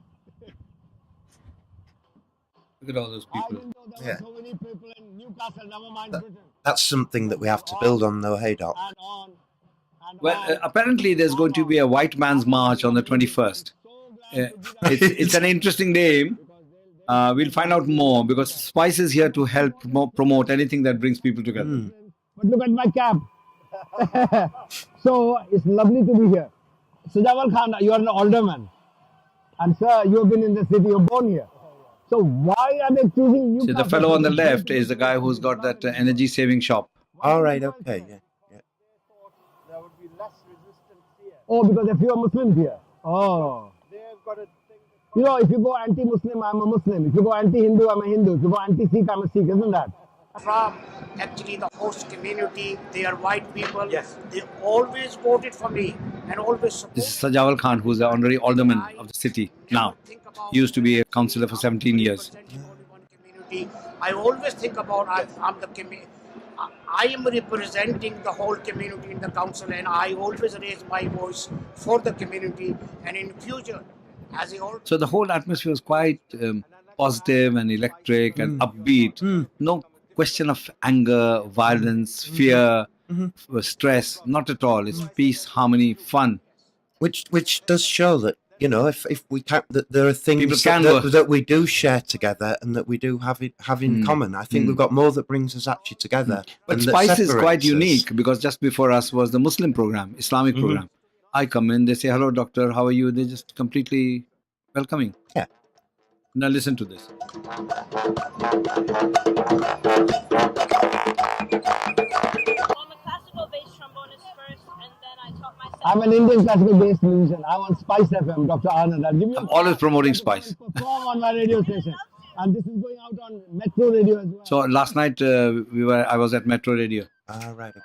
[SPEAKER 2] Look at all those
[SPEAKER 4] I
[SPEAKER 2] people.
[SPEAKER 4] didn't know there were so many people in Newcastle. Never mind Britain.
[SPEAKER 1] That's something that we have to build on, though, hey, Doc?
[SPEAKER 4] And on. And
[SPEAKER 2] Well,
[SPEAKER 4] on.
[SPEAKER 2] apparently there's going to be a white man's march on the 21st. It's an interesting name. We'll find out more because Spice is here to help promote anything that brings people together.
[SPEAKER 4] But look at my cap. So it's lovely to be here. Sajawal Khan, you are an alderman. And sir, you have been in the city, you're born here. So why are they choosing you?
[SPEAKER 2] See, the fellow on the left is the guy who's got that energy saving shop.
[SPEAKER 1] All right, okay, yeah.
[SPEAKER 4] There would be less resistance here. Oh, because there are fewer Muslims here. Oh.
[SPEAKER 5] They've got a thing.
[SPEAKER 4] You know, if you go anti-Muslim, I'm a Muslim. If you go anti-Hindu, I'm a Hindu. If you go anti-Sikh, I'm a Sikh, isn't that?
[SPEAKER 5] From actually the host community, they are white people.
[SPEAKER 3] Yes.
[SPEAKER 5] They always voted for me and always supported.
[SPEAKER 2] This is Sajawal Khan, who's the honorary alderman of the city now. He used to be a councillor for 17 years.
[SPEAKER 5] I always think about I'm the I am representing the whole community in the council, and I always raise my voice for the community. And in future, as a
[SPEAKER 2] so the whole atmosphere was quite positive and electric and upbeat. No question of anger, violence, fear, stress. Not at all. It's peace, harmony, fun.
[SPEAKER 1] Which does show that, you know, if we can, that there are things
[SPEAKER 2] work.
[SPEAKER 1] that we do share together and that we do have in common. I think we've got more that brings us actually together.
[SPEAKER 2] But
[SPEAKER 1] than that
[SPEAKER 2] Spice is quite
[SPEAKER 1] separates us.
[SPEAKER 2] unique because just before us was the Muslim program, Islamic program. I come in, they say, hello doctor, how are you? They're just completely welcoming.
[SPEAKER 1] Yeah.
[SPEAKER 2] Now listen to this.
[SPEAKER 6] I'm a classical bass trombonist first, and then I taught myself.
[SPEAKER 4] I'm an Indian classical bass musician. I'm on Spice FM, Dr. Anand. I'll give you
[SPEAKER 2] I'm always promoting Spice.
[SPEAKER 4] Perform on my radio station. And this is going out on Metro Radio as well.
[SPEAKER 2] So last night I was at Metro Radio.
[SPEAKER 1] Ah, right, okay.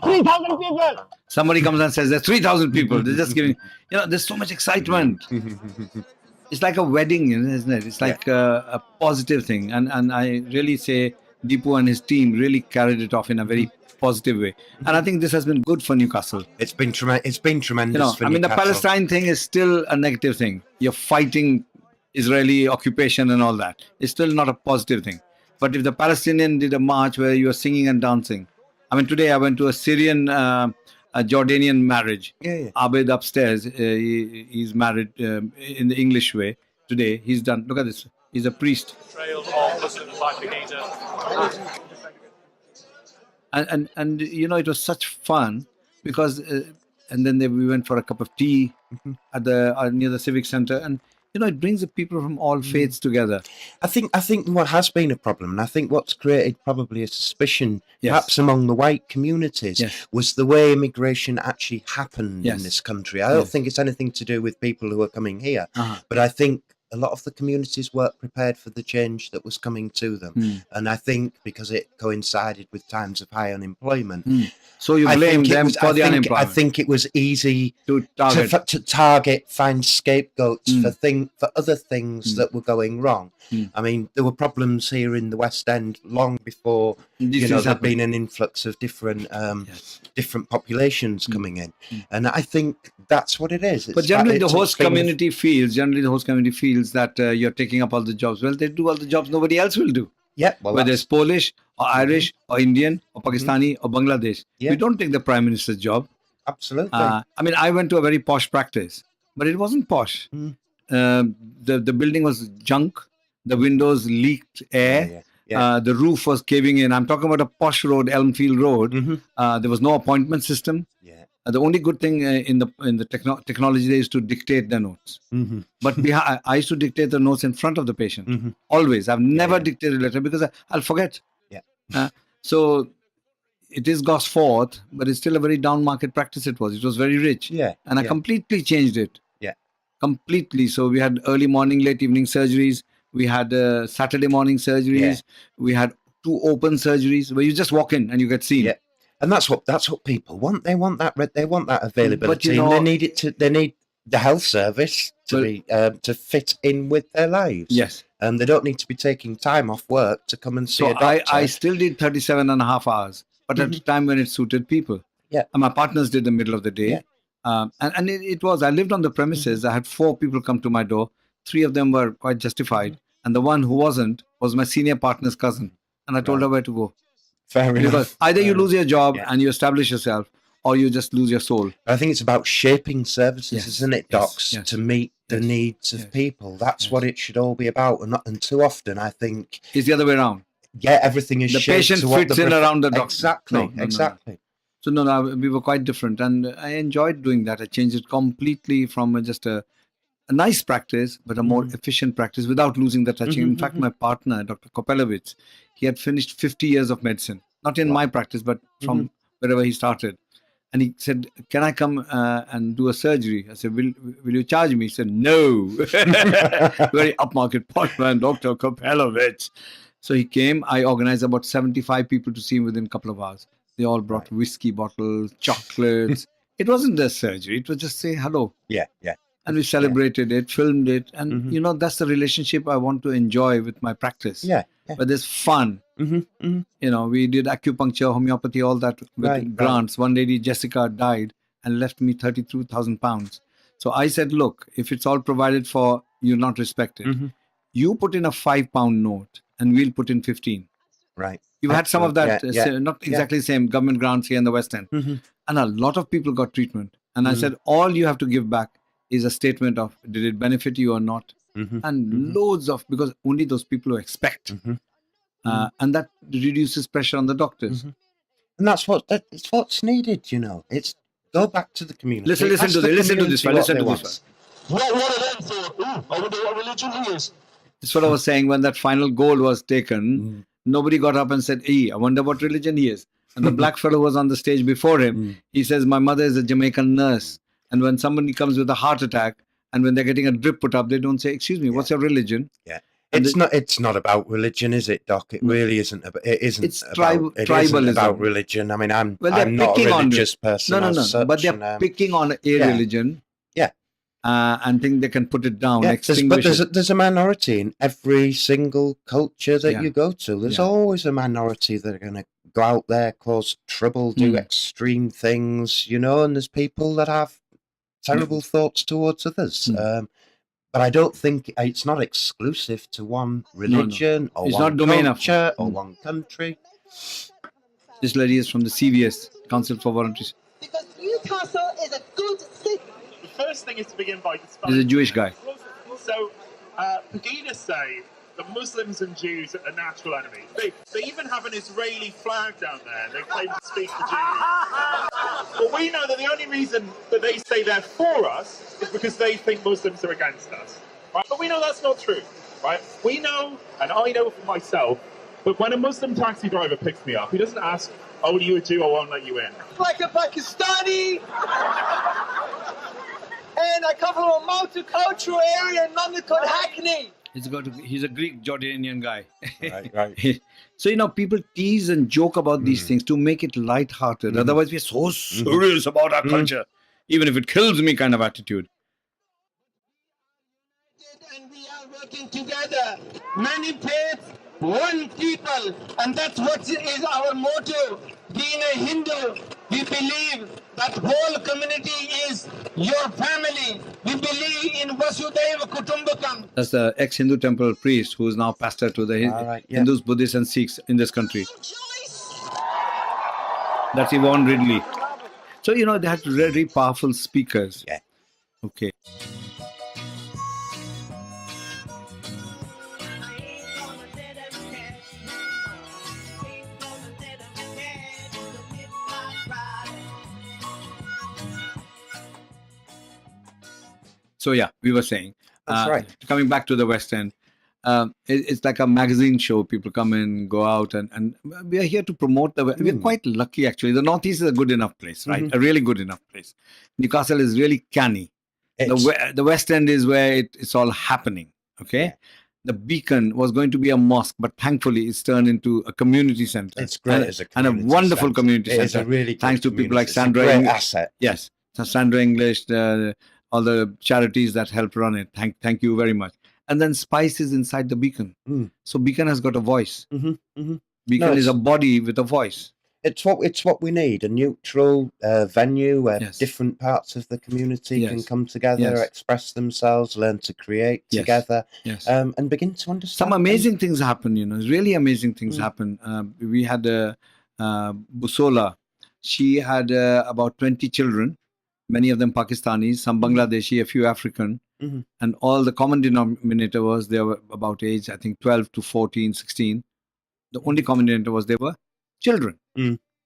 [SPEAKER 4] People.
[SPEAKER 2] Somebody comes and says there's 3,000 people. They're just giving, there's so much excitement. It's like a wedding, isn't it? It's like a positive thing. And I really say Deepu and his team really carried it off in a very positive way. And I think this has been good for Newcastle.
[SPEAKER 1] It's been tremendous for
[SPEAKER 2] I mean, the
[SPEAKER 1] Newcastle.
[SPEAKER 2] Palestine thing is still a negative thing. You're fighting Israeli occupation and all that. It's still not a positive thing. But if the Palestinian did a march where you are singing and dancing, I mean, today I went to a Syrian, a Jordanian marriage.
[SPEAKER 1] Yeah.
[SPEAKER 2] Abed upstairs, he's married in the English way. Today he's done. Look at this. He's a priest. And you know, it was such fun because, and then we went for a cup of tea at the near the civic center, and you know, it brings the people from all faiths together.
[SPEAKER 1] I think what has been a problem, and I think what's created probably a suspicion, perhaps among the white communities, was the way immigration actually happened in this country. I don't think it's anything to do with people who are coming here, but I think a lot of the communities weren't prepared for the change that was coming to them. And I think because it coincided with times of high unemployment.
[SPEAKER 2] So you blame them for the unemployment.
[SPEAKER 1] I think it was easy to target, find scapegoats for other things that were going wrong. I mean, there were problems here in the West End long before there'd been an influx of different populations coming in, and I think that's what it is.
[SPEAKER 2] But generally, the host community feels that you're taking up all the jobs. Well, they do all the jobs nobody else will do.
[SPEAKER 1] Yeah, well,
[SPEAKER 2] whether it's Polish or Irish or Indian or Pakistani or Bangladesh. We don't take the Prime Minister's job.
[SPEAKER 1] Absolutely.
[SPEAKER 2] I mean, I went to a very posh practice, but it wasn't posh. The building was junk. The windows leaked air. The roof was caving in. I'm talking about a posh road, Elmfield Road. There was no appointment system. The only good thing in the technology there is to dictate the notes. But I used to dictate the notes in front of the patient. Always. I've never dictated a letter because I'll forget. So it is Gosforth, but it's still a very down market practice it was. It was very rich. And I completely changed it. Completely. So we had early morning, late evening surgeries. We had Saturday morning surgeries. We had 2 open surgeries where you just walk in and you get seen.
[SPEAKER 1] And that's what people want. They want that availability. But, and they need the health service to fit in with their lives. And they don't need to be taking time off work to come and see a doctor.
[SPEAKER 2] I still did 37.5 hours, but at a time when it suited people. And my partners did the middle of the day. And it was, I lived on the premises. I had 4 people come to my door. 3 of them were quite justified. And the one who wasn't was my senior partner's cousin. And I told her where to go.
[SPEAKER 1] Fair enough.
[SPEAKER 2] Because either you lose your job and you establish yourself, or you just lose your soul.
[SPEAKER 1] I think it's about shaping services, isn't it, docs, to meet the needs of people. That's what it should all be about. And too often, I think
[SPEAKER 2] it's the other way around.
[SPEAKER 1] Everything is
[SPEAKER 2] the
[SPEAKER 1] shaped
[SPEAKER 2] patient
[SPEAKER 1] to what
[SPEAKER 2] fits in around the doctor.
[SPEAKER 1] Exactly.
[SPEAKER 2] So we were quite different, and I enjoyed doing that. I changed it completely from just a nice practice, but a more efficient practice without losing the touching. In fact, my partner, Dr. Kopelovich, he had finished 50 years of medicine, not in my practice, but from wherever he started. And he said, can I come and do a surgery? I said, will you charge me? He said, no. Very upmarket postman, Dr. Kopelovich. So he came. I organized about 75 people to see him within a couple of hours. They all brought whiskey bottles, chocolates. It wasn't a surgery. It was just say hello. And we celebrated it, filmed it. And, that's the relationship I want to enjoy with my practice. But there's fun. We did acupuncture, homeopathy, all that with grants. One lady, Jessica, died and left me 32,000 pounds. So I said, look, if it's all provided for, you're not respected. You put in a £5 note and we'll put in 15. You've had some of that, not exactly the same government grants here in the West End. And a lot of people got treatment. And I said, all you have to give back is a statement of, did it benefit you or not? And loads of, because only those people who expect. And that reduces pressure on the doctors.
[SPEAKER 1] And that's what's needed, It's go back to the community.
[SPEAKER 2] Listen to this.
[SPEAKER 7] What are them for? I wonder what religion he is.
[SPEAKER 2] That's what I was saying. When that final goal was taken, nobody got up and said, hey, I wonder what religion he is. And the black fellow was on the stage before him. He says, my mother is a Jamaican nurse. And when somebody comes with a heart attack, and when they're getting a drip put up, they don't say, excuse me, what's your religion?
[SPEAKER 1] It's not about religion, is it, Doc? It really isn't.
[SPEAKER 2] It's tribalism.
[SPEAKER 1] About religion. I mean, I'm not a religious person.
[SPEAKER 2] No. But they're picking on a religion. And think they can put it down.
[SPEAKER 1] But there's a minority in every single culture that you go to. There's always a minority that are going to go out there, cause trouble, do extreme things, you know, and there's people that have terrible thoughts towards others. But I don't think it's not exclusive to one religion or
[SPEAKER 2] it's
[SPEAKER 1] one
[SPEAKER 2] not domain
[SPEAKER 1] culture or one country.
[SPEAKER 2] This lady is from the CVS, Council for Volunteers.
[SPEAKER 8] Because Newcastle is a good city.
[SPEAKER 7] The first thing is to begin by
[SPEAKER 2] This is a
[SPEAKER 7] defining.
[SPEAKER 2] Jewish guy.
[SPEAKER 7] So, Pegida say that Muslims and Jews are natural enemies. They even have an Israeli flag down there. They claim to speak for Jews. But we know that the only reason that they say they're for us is because they think Muslims are against us. Right? But we know that's not true. Right? We know, and I know for myself, but when a Muslim taxi driver picks me up, he doesn't ask, "Oh, are you a Jew? I won't let you in."
[SPEAKER 8] Like a Pakistani. And I come from a multicultural area in London called Hackney.
[SPEAKER 2] He's a Greek Jordanian guy.
[SPEAKER 1] Right.
[SPEAKER 2] So, you know, people tease and joke about these things to make it light-hearted. Otherwise, we're so serious about our culture, even if it kills me kind of attitude.
[SPEAKER 8] And we are working together. Many faiths, one people. And that's what is our motto. Being a Hindu, we believe that whole community is your family. We believe in Vasudhaiva Kutumbakam.
[SPEAKER 2] That's the ex-Hindu temple priest who is now pastor to the Hindus, Buddhists and Sikhs in this country. That's Yvonne Ridley. So, you know, they had very powerful speakers.
[SPEAKER 1] Yeah.
[SPEAKER 2] Okay. So, yeah, we were saying,
[SPEAKER 1] That's right.
[SPEAKER 2] Coming back to the West End, it's like a magazine show. People come in, go out, and we are here to promote we're quite lucky, actually. The Northeast is a good enough place, right? A really good enough place. Newcastle is really canny. The West End is where it's all happening, okay? Yeah. The Beacon was going to be a mosque, but thankfully it's turned into a community center.
[SPEAKER 1] It's great as a community
[SPEAKER 2] and a wonderful
[SPEAKER 1] center.
[SPEAKER 2] community center.
[SPEAKER 1] It's a really
[SPEAKER 2] thanks to people like Sandra.
[SPEAKER 1] It's a great asset.
[SPEAKER 2] Yes, so Sandra English, all the charities that help run it. Thank you very much. And then Spice is inside the Beacon. So Beacon has got a voice. Beacon is a body with a voice.
[SPEAKER 1] It's what we need, a neutral venue where different parts of the community can come together, express themselves, learn to create together, and begin to understand.
[SPEAKER 2] Some amazing things happen, you know, really amazing things happen. We had Busola. She had about 20 children, many of them Pakistanis, some Bangladeshi, a few African. And all the common denominator was they were about age, I think 12 to 14, 16. The only common denominator was they were children.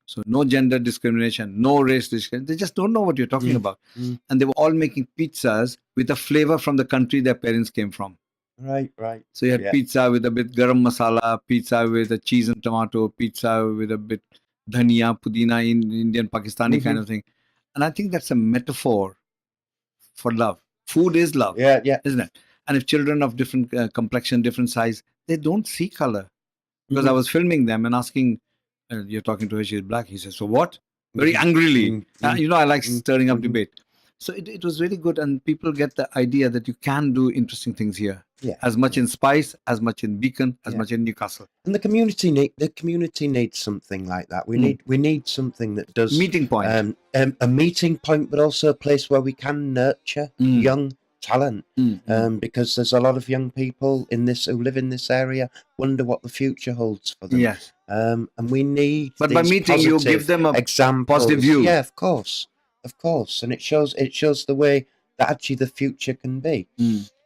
[SPEAKER 2] So no gender discrimination, no race discrimination. They just don't know what you're talking about. And they were all making pizzas with a flavor from the country their parents came from.
[SPEAKER 1] Right.
[SPEAKER 2] So you had pizza with a bit garam masala, pizza with a cheese and tomato, pizza with a bit dhania, pudina, Indian, Pakistani kind of thing. And I think that's a metaphor for love. Food is love, isn't it? And if children of different complexion, different size, they don't see color. Because I was filming them and asking, you're talking to her, she's black. He says, so what? Very angrily. You know, I like stirring up debate. So it was really good. And people get the idea that you can do interesting things here. As much in Spice, as much in Beacon, as much in Newcastle.
[SPEAKER 1] And the community needs something like that. We need something that does
[SPEAKER 2] meeting point.
[SPEAKER 1] A meeting point, but also a place where we can nurture young talent. Because there's a lot of young people who live in this area wonder what the future holds for them.
[SPEAKER 2] Yes.
[SPEAKER 1] And we need.
[SPEAKER 2] But by meeting, you give them a positive view.
[SPEAKER 1] Yeah, of course, and it shows the way that actually the future can be.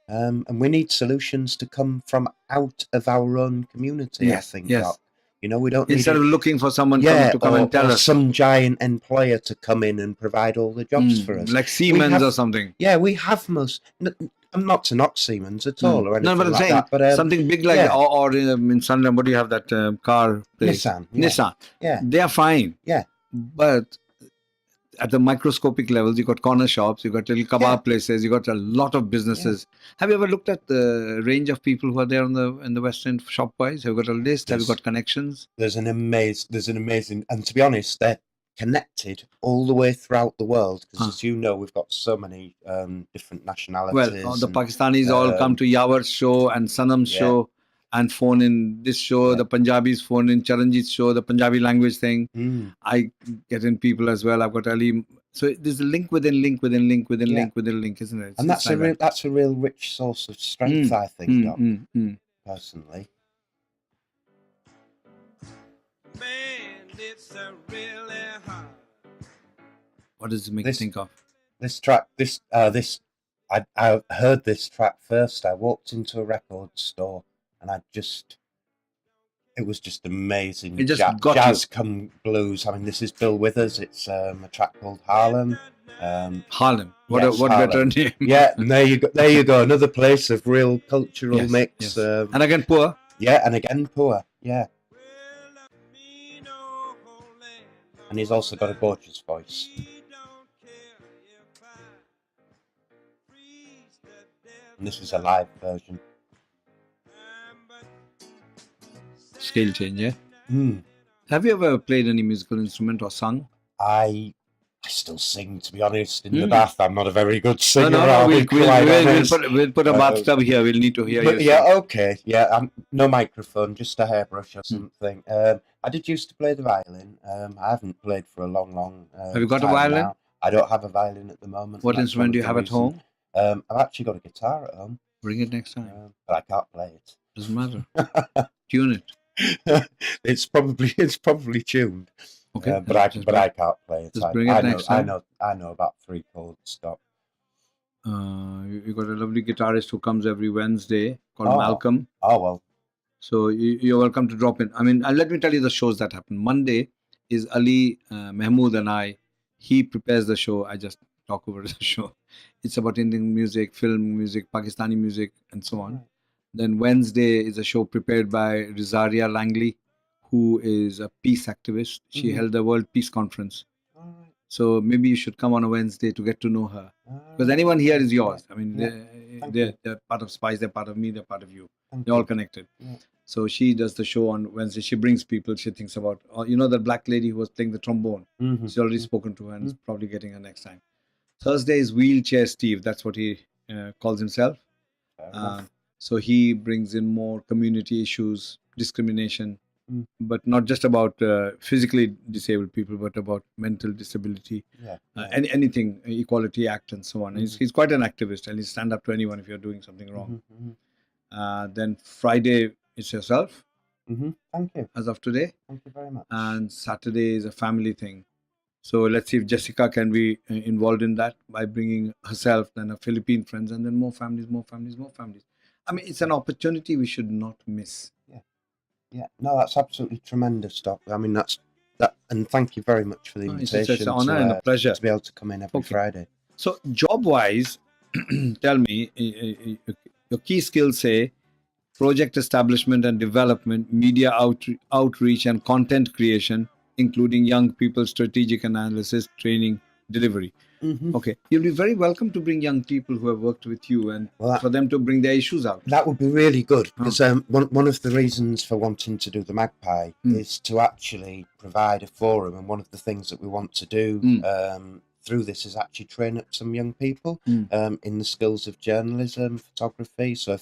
[SPEAKER 1] And we need solutions to come from out of our own community, I think.
[SPEAKER 2] Yes.
[SPEAKER 1] You know, we don't need
[SPEAKER 2] instead of looking for someone to come and tell us.
[SPEAKER 1] Some giant employer to come in and provide all the jobs for us.
[SPEAKER 2] Like Siemens or something.
[SPEAKER 1] Yeah, we have most. I'm not to knock Siemens at all or anything
[SPEAKER 2] but I'm saying
[SPEAKER 1] that. But,
[SPEAKER 2] something big like, or in Sunderland, what do you have that car place?
[SPEAKER 1] Nissan.
[SPEAKER 2] Yeah. They are fine.
[SPEAKER 1] Yeah.
[SPEAKER 2] But at the microscopic levels, you got corner shops, you got little kebab places, you got a lot of businesses. Have you ever looked at the range of people who are there in the West End shop-wise? Have you got a list? Have you got connections?
[SPEAKER 1] There's an amazing, and to be honest, they're connected all the way throughout the world because, as you know, we've got so many different nationalities.
[SPEAKER 2] Well, the Pakistanis all come to Yawar's show and Sanam's show, and phone in this show. The Punjabis phone in Charanjit's show, the Punjabi language thing. I get in people as well. I've got Ali. So there's a link within link within link within link within link, isn't it?
[SPEAKER 1] And that's a real rich source of strength, I think, Doc, personally.
[SPEAKER 2] What does it make you think of?
[SPEAKER 1] This track, I heard this track first. I walked into a record store and it was just amazing.
[SPEAKER 2] It just
[SPEAKER 1] jazz come blues. I mean, this is Bill Withers. It's a track called Harlem.
[SPEAKER 2] Harlem. What better name?
[SPEAKER 1] Yeah, and there you go. Another place of real cultural mix.
[SPEAKER 2] Yes. And again, poor.
[SPEAKER 1] Yeah, and again, poor. Yeah. And he's also got a gorgeous voice. And this is a live version.
[SPEAKER 2] Scale change, yeah? Have you ever played any musical instrument or sung?
[SPEAKER 1] I still sing, to be honest, in the bath. I'm not a very good singer.
[SPEAKER 2] We'll put a bathtub here. We'll need to hear you.
[SPEAKER 1] Yeah, okay. Yeah, no microphone, just a hairbrush or something. I did used to play the violin. I haven't played for a long
[SPEAKER 2] Have you got a violin?
[SPEAKER 1] Now. I don't have a violin at the moment.
[SPEAKER 2] What instrument do you have at home?
[SPEAKER 1] I've actually got a guitar at home.
[SPEAKER 2] Bring it next time.
[SPEAKER 1] But I can't play it.
[SPEAKER 2] Doesn't matter. Tune it.
[SPEAKER 1] It's probably tuned.
[SPEAKER 2] Okay,
[SPEAKER 1] but I can't play it.
[SPEAKER 2] Just bring it next time.
[SPEAKER 1] I know about 3 chords. Doc.
[SPEAKER 2] You got a lovely guitarist who comes every Wednesday called Malcolm.
[SPEAKER 1] Oh well.
[SPEAKER 2] So you're welcome to drop in. I mean, let me tell you the shows that happen. Monday is Ali, Mahmood, and I. He prepares the show. I just talk over the show. It's about Indian music, film music, Pakistani music, and so on. Then Wednesday is a show prepared by Rizaria Langley, who is a peace activist. She held the World Peace Conference. So maybe you should come on a Wednesday to get to know her. Because anyone here is yours. I mean, they're part of Spice, they're part of me, they're part of you. They're all connected. So she does the show on Wednesday. She brings people. She thinks about, the black lady who was playing the trombone. She's already spoken to her and is probably getting her next time. Thursday is Wheelchair Steve. That's what he calls himself. So he brings in more community issues, discrimination, but not just about physically disabled people, but about mental disability, and anything, Equality Act and so on. He's quite an activist, and he'll stand up to anyone if you're doing something wrong. Then Friday is yourself.
[SPEAKER 1] Thank you.
[SPEAKER 2] As of today.
[SPEAKER 1] Thank you very much.
[SPEAKER 2] And Saturday is a family thing. So let's see if Jessica can be involved in that by bringing herself, then her Philippine friends, and then more families. I mean, it's an opportunity we should not miss.
[SPEAKER 1] Yeah, no, that's absolutely tremendous, Doc. I mean, that, and thank you very much for the invitation.
[SPEAKER 2] It's an honor and a pleasure
[SPEAKER 1] to be able to come in every Friday.
[SPEAKER 2] So, job-wise, tell me, your key skills say project establishment and development, media outreach and content creation, including young people, strategic analysis, training, delivery. Okay, you'll be very welcome to bring young people who have worked with you and for them to bring their issues out.
[SPEAKER 1] That would be really good, because one of the reasons for wanting to do the Magpie is to actually provide a forum, and one of the things that we want to do through this is actually train up some young people in the skills of journalism, photography. So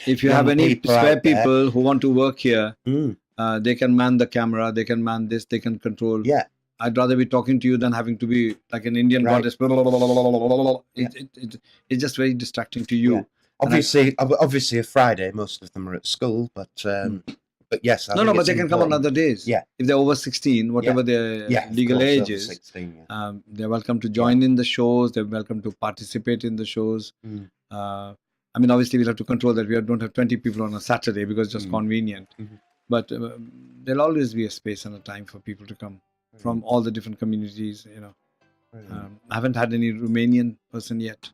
[SPEAKER 1] if
[SPEAKER 2] you have any spare people who want to work here, they can man the camera, they can man this, they can control.
[SPEAKER 1] Yeah.
[SPEAKER 2] I'd rather be talking to you than having to be like an Indian goddess. It's just very distracting to you.
[SPEAKER 1] Yeah. Obviously, a Friday, most of them are at school, but yes.
[SPEAKER 2] But they can come on other days.
[SPEAKER 1] Yeah.
[SPEAKER 2] If they're over 16, whatever their legal age is, 16, they're welcome to join in the shows. They're welcome to participate in the shows. I mean, obviously, we'll have to control that. We don't have 20 people on a Saturday because it's just convenient. But there'll always be a space and a time for people to come from all the different communities, I haven't had any Romanian person yet.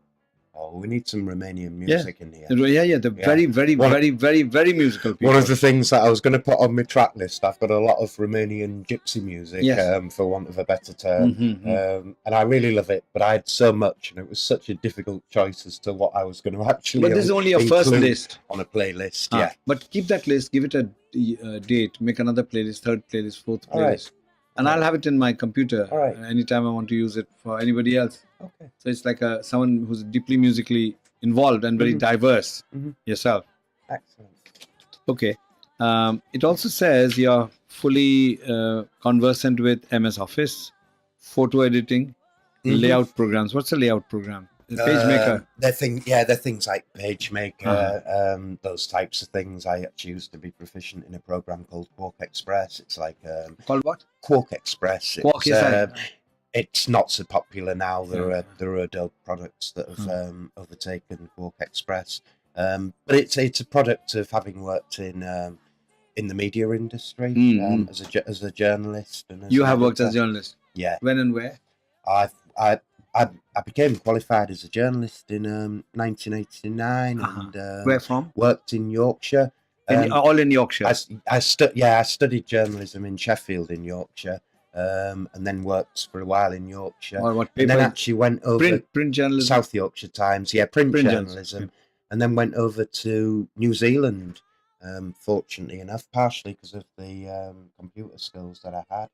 [SPEAKER 1] Oh, we need some Romanian music in here.
[SPEAKER 2] They're very, very, very, very musical people.
[SPEAKER 1] One of the things that I was going to put on my track list, I've got a lot of Romanian gypsy music, for want of a better term, and I really love it, but I had so much, and it was such a difficult choice as to what I was going to actually
[SPEAKER 2] But this is only a first list.
[SPEAKER 1] On a playlist,
[SPEAKER 2] But keep that list, give it a date, make another playlist, third playlist, fourth playlist. And I'll have it in my computer anytime I want to use it for anybody else.
[SPEAKER 1] Okay.
[SPEAKER 2] So it's like someone who's deeply musically involved and very diverse yourself.
[SPEAKER 1] Excellent.
[SPEAKER 2] Okay. It also says you're fully conversant with MS Office, photo editing, layout programs. What's a layout program? PageMaker.
[SPEAKER 1] They're things like PageMaker, those types of things. I actually used to be proficient in a program called Quark Express. It's like
[SPEAKER 2] Called what?
[SPEAKER 1] Quark Express.
[SPEAKER 2] Quark, yes,
[SPEAKER 1] It's not so popular now. There are Adobe products that have overtaken Quark Express, but it's a product of having worked in the media industry as a journalist. And as
[SPEAKER 2] you have worked as a journalist.
[SPEAKER 1] Yeah.
[SPEAKER 2] When and where?
[SPEAKER 1] I became qualified as a journalist in 1989, and
[SPEAKER 2] Where from?
[SPEAKER 1] worked in Yorkshire.
[SPEAKER 2] All in Yorkshire.
[SPEAKER 1] I studied journalism in Sheffield in Yorkshire, and then worked for a while in Yorkshire.
[SPEAKER 2] Or what
[SPEAKER 1] And
[SPEAKER 2] paper?
[SPEAKER 1] then actually went over
[SPEAKER 2] Print journalism.
[SPEAKER 1] South Yorkshire Times, print journalism,
[SPEAKER 2] journalism.
[SPEAKER 1] and then went over to New Zealand. Fortunately enough, partially because of the computer skills that I had.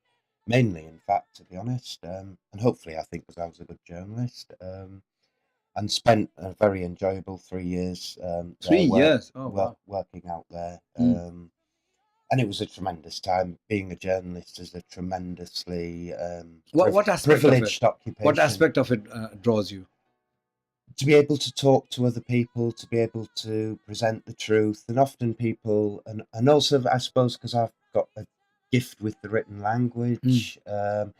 [SPEAKER 1] Mainly, in fact, to be honest, and hopefully I think because I was a good journalist, and spent a very enjoyable 3 years.
[SPEAKER 2] 3
[SPEAKER 1] there
[SPEAKER 2] years? Oh, wow.
[SPEAKER 1] working out there. And it was a tremendous time. Being a journalist is a tremendously
[SPEAKER 2] What aspect of it?
[SPEAKER 1] privileged occupation.
[SPEAKER 2] What aspect of it draws you?
[SPEAKER 1] To be able to talk to other people, to be able to present the truth, and often people, and also I suppose because I've got a gift with the written language,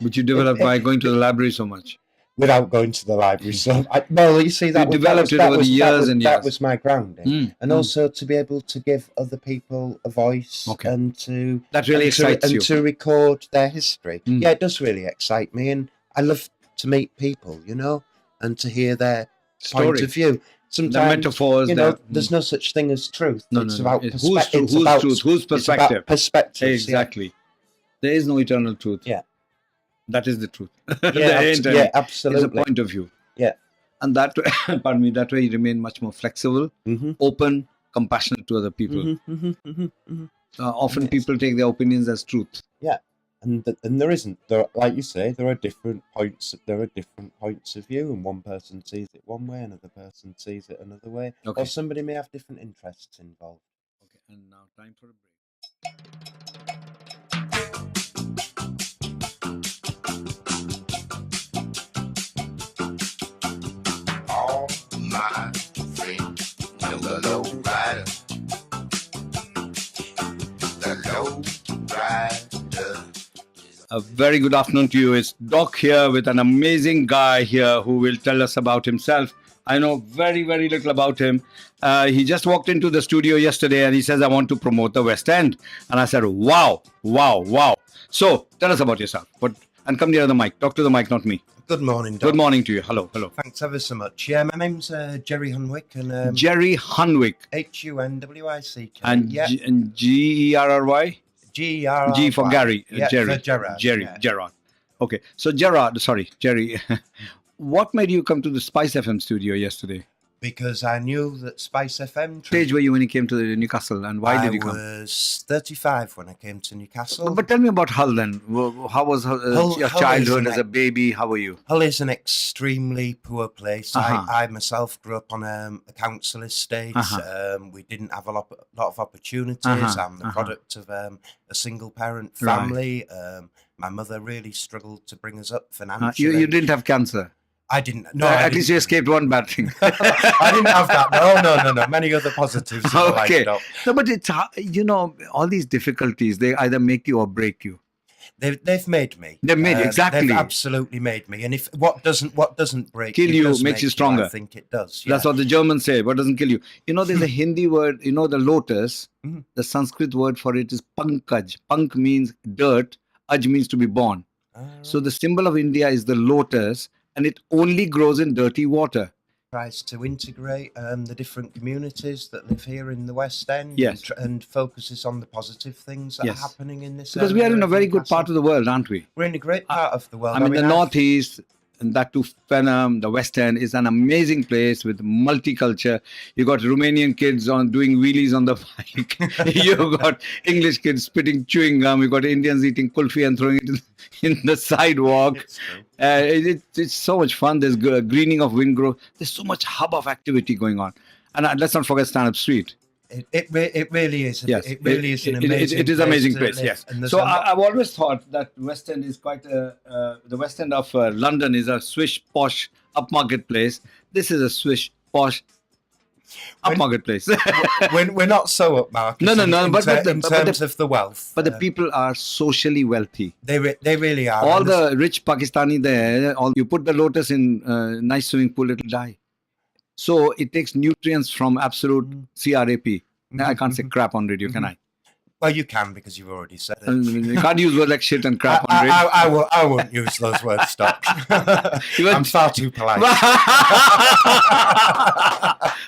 [SPEAKER 2] Which you developed by going to the library so much.
[SPEAKER 1] without going to the library. So, you see,
[SPEAKER 2] You developed it over the years and
[SPEAKER 1] that
[SPEAKER 2] years.
[SPEAKER 1] was my grounding, and also to be able to give other people a voice, and to
[SPEAKER 2] That really excites you.
[SPEAKER 1] to record their history. Yeah, it does really excite me, and I love to meet people, and to hear their point
[SPEAKER 2] Story.
[SPEAKER 1] of view. Sometimes,
[SPEAKER 2] The metaphors.
[SPEAKER 1] there's no such thing as truth.
[SPEAKER 2] No,
[SPEAKER 1] It's
[SPEAKER 2] no,
[SPEAKER 1] about
[SPEAKER 2] Whose
[SPEAKER 1] perspective.
[SPEAKER 2] truth? Whose truth? Whose
[SPEAKER 1] It's about
[SPEAKER 2] perspective?
[SPEAKER 1] perspectives.
[SPEAKER 2] Exactly. There is no eternal truth.
[SPEAKER 1] Yeah.
[SPEAKER 2] That is the truth.
[SPEAKER 1] Absolutely.
[SPEAKER 2] It's a point of view.
[SPEAKER 1] Yeah.
[SPEAKER 2] And that way, pardon me, that way you remain much more flexible, open, compassionate to other people. Often people take their opinions as truth.
[SPEAKER 1] Yeah. And there isn't. Like you say, there are different points. There are different points of view, and one person sees it one way, another person sees it another way, or somebody may have different interests involved.
[SPEAKER 2] Okay, and now time for a break.
[SPEAKER 9] All my friends know the low rider. The low rider.
[SPEAKER 2] A very good afternoon to you. It's Doc here with an amazing guy here who will tell us about himself. I know very, very little about him. He just walked into the studio yesterday and he says, I want to promote the West End. And I said, wow. So tell us about yourself. And come near the mic. Talk to the mic, not me.
[SPEAKER 1] Good morning, Doc.
[SPEAKER 2] Good morning to you. Hello.
[SPEAKER 1] Thanks ever so much. Yeah, my name's Gerry Hunwick, and
[SPEAKER 2] Gerry Hunwick.
[SPEAKER 1] Hunwick.
[SPEAKER 2] And Gerry?
[SPEAKER 1] G-E-R-R-Y.
[SPEAKER 2] G for Gary.
[SPEAKER 1] Yeah,
[SPEAKER 2] Gerry.
[SPEAKER 1] for Gerard.
[SPEAKER 2] Gerry.
[SPEAKER 1] Yeah.
[SPEAKER 2] Gerard. Okay. So Gerry. What made you come to the Spice FM studio yesterday?
[SPEAKER 1] Because I knew that Spice FM...
[SPEAKER 2] What age were you when you came to the Newcastle, and why did you come?
[SPEAKER 1] I was 35 when I came to Newcastle.
[SPEAKER 2] But tell me about Hull then. How was your childhood as a baby? How were you?
[SPEAKER 1] Hull is an extremely poor place. I myself grew up on a council estate. We didn't have a lot of opportunities. I'm the product of a single-parent family. Right. My mother really struggled to bring us up financially.
[SPEAKER 2] You didn't have cancer?
[SPEAKER 1] I didn't. No,
[SPEAKER 2] at least you escaped one bad thing.
[SPEAKER 1] I didn't have that. No. Many other positives.
[SPEAKER 2] Okay. No, but it's all these difficulties. They either make you or break you.
[SPEAKER 1] They've made me.
[SPEAKER 2] They've made you, exactly.
[SPEAKER 1] They've absolutely made me. And if what doesn't break
[SPEAKER 2] kill you makes you stronger.
[SPEAKER 1] I think it does.
[SPEAKER 2] That's what the Germans say. What doesn't kill you? There's a Hindi word. The lotus. The Sanskrit word for it is pankaj. Pank means dirt. Aj means to be born. So the symbol of India is the lotus. And it only grows in dirty water.
[SPEAKER 1] Tries to integrate the different communities that live here in the West End, and focuses on the positive things that are happening in this area.
[SPEAKER 2] Because we are in a very good part of the world, aren't we?
[SPEAKER 1] We're in a great part of the world.
[SPEAKER 2] I mean the Northeast, and that too, Fenham, the West End is an amazing place with multicultural. You got Romanian kids doing wheelies on the bike. You got English kids spitting chewing gum. You got Indians eating kulfi and throwing it in the sidewalk. It's so much fun. There's greening of wind growth. There's so much hub of activity going on. And let's not forget Stand Up Street.
[SPEAKER 1] It really is.
[SPEAKER 2] Yes,
[SPEAKER 1] It really is an amazing.
[SPEAKER 2] It is an amazing
[SPEAKER 1] to
[SPEAKER 2] place.
[SPEAKER 1] live.
[SPEAKER 2] Yes.
[SPEAKER 1] And there's
[SPEAKER 2] So
[SPEAKER 1] a lot-
[SPEAKER 2] I've always thought that West End is quite the West End of London is a swish posh upmarket place. This is a swish posh upmarket place.
[SPEAKER 1] we're not so upmarket.
[SPEAKER 2] No,
[SPEAKER 1] in terms of the wealth.
[SPEAKER 2] But the people are socially wealthy.
[SPEAKER 1] They really are.
[SPEAKER 2] All
[SPEAKER 1] And
[SPEAKER 2] the rich Pakistani there, you put the lotus in a nice swimming pool, it'll die. So it takes nutrients from absolute CRAP. I can't say crap on radio, can I?
[SPEAKER 1] Well, you can because you've already said it.
[SPEAKER 2] You can't use words like shit and crap on radio.
[SPEAKER 1] I won't use those words, Stock. I'm far too polite.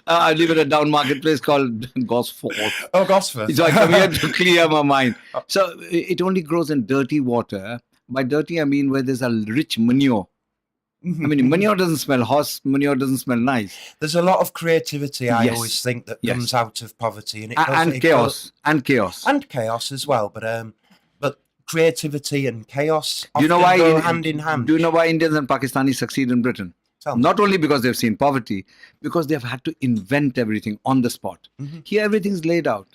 [SPEAKER 2] I live in a down market place called Gosford.
[SPEAKER 1] Oh, Gosford.
[SPEAKER 2] So I come here to clear my mind. So it only grows in dirty water. By dirty, I mean where there's a rich manure. I mean, manure doesn't smell, horse manure doesn't smell nice.
[SPEAKER 1] There's a lot of creativity, I
[SPEAKER 2] Yes.
[SPEAKER 1] always think, that
[SPEAKER 2] Yes.
[SPEAKER 1] comes out of poverty.
[SPEAKER 2] And chaos. And chaos.
[SPEAKER 1] And chaos as well. But creativity and chaos
[SPEAKER 2] Do you know
[SPEAKER 1] often
[SPEAKER 2] why
[SPEAKER 1] go hand in hand.
[SPEAKER 2] Do you know why Indians and Pakistanis succeed in Britain?
[SPEAKER 1] Tell me.
[SPEAKER 2] Not only because they've seen poverty, because they've had to invent everything on the spot. Here, everything's laid out.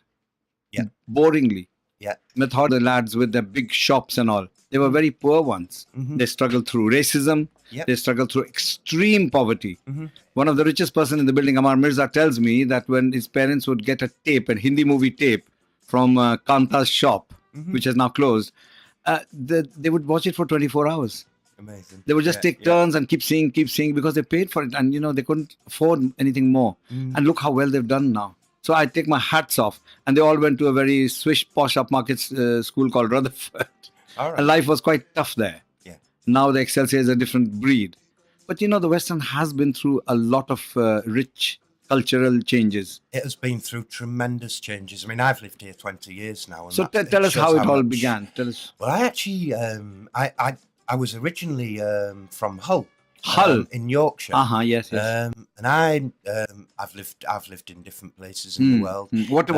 [SPEAKER 1] Yeah.
[SPEAKER 2] Boringly.
[SPEAKER 1] Yeah.
[SPEAKER 2] Method the lads with their big shops and all. They were very poor once. They struggled through racism.
[SPEAKER 1] Yep.
[SPEAKER 2] They struggled through extreme poverty. One of the richest person in the building, Amar Mirza, tells me that when his parents would get a tape, a Hindi movie tape from Kanta's shop, which has now closed, they would watch it for 24 hours.
[SPEAKER 1] Amazing.
[SPEAKER 2] They would just take turns and keep seeing because they paid for it, and they couldn't afford anything more. And look how well they've done now. So I take my hats off, and they all went to a very swish posh upmarket school called Rutherford.
[SPEAKER 1] All right.
[SPEAKER 2] And life was quite tough there.
[SPEAKER 1] Yeah.
[SPEAKER 2] Now the Excelsior is a different breed. But the West End has been through a lot of rich cultural changes.
[SPEAKER 1] It has been through tremendous changes. I mean, I've lived here 20 years now. And
[SPEAKER 2] So
[SPEAKER 1] that-
[SPEAKER 2] tell us
[SPEAKER 1] shows
[SPEAKER 2] how it all
[SPEAKER 1] much-
[SPEAKER 2] began. Tell us.
[SPEAKER 1] Well, I actually, I was originally from Hull.
[SPEAKER 2] Hull?
[SPEAKER 1] In Yorkshire.
[SPEAKER 2] Yes.
[SPEAKER 1] And I've lived in different places in the world.
[SPEAKER 2] What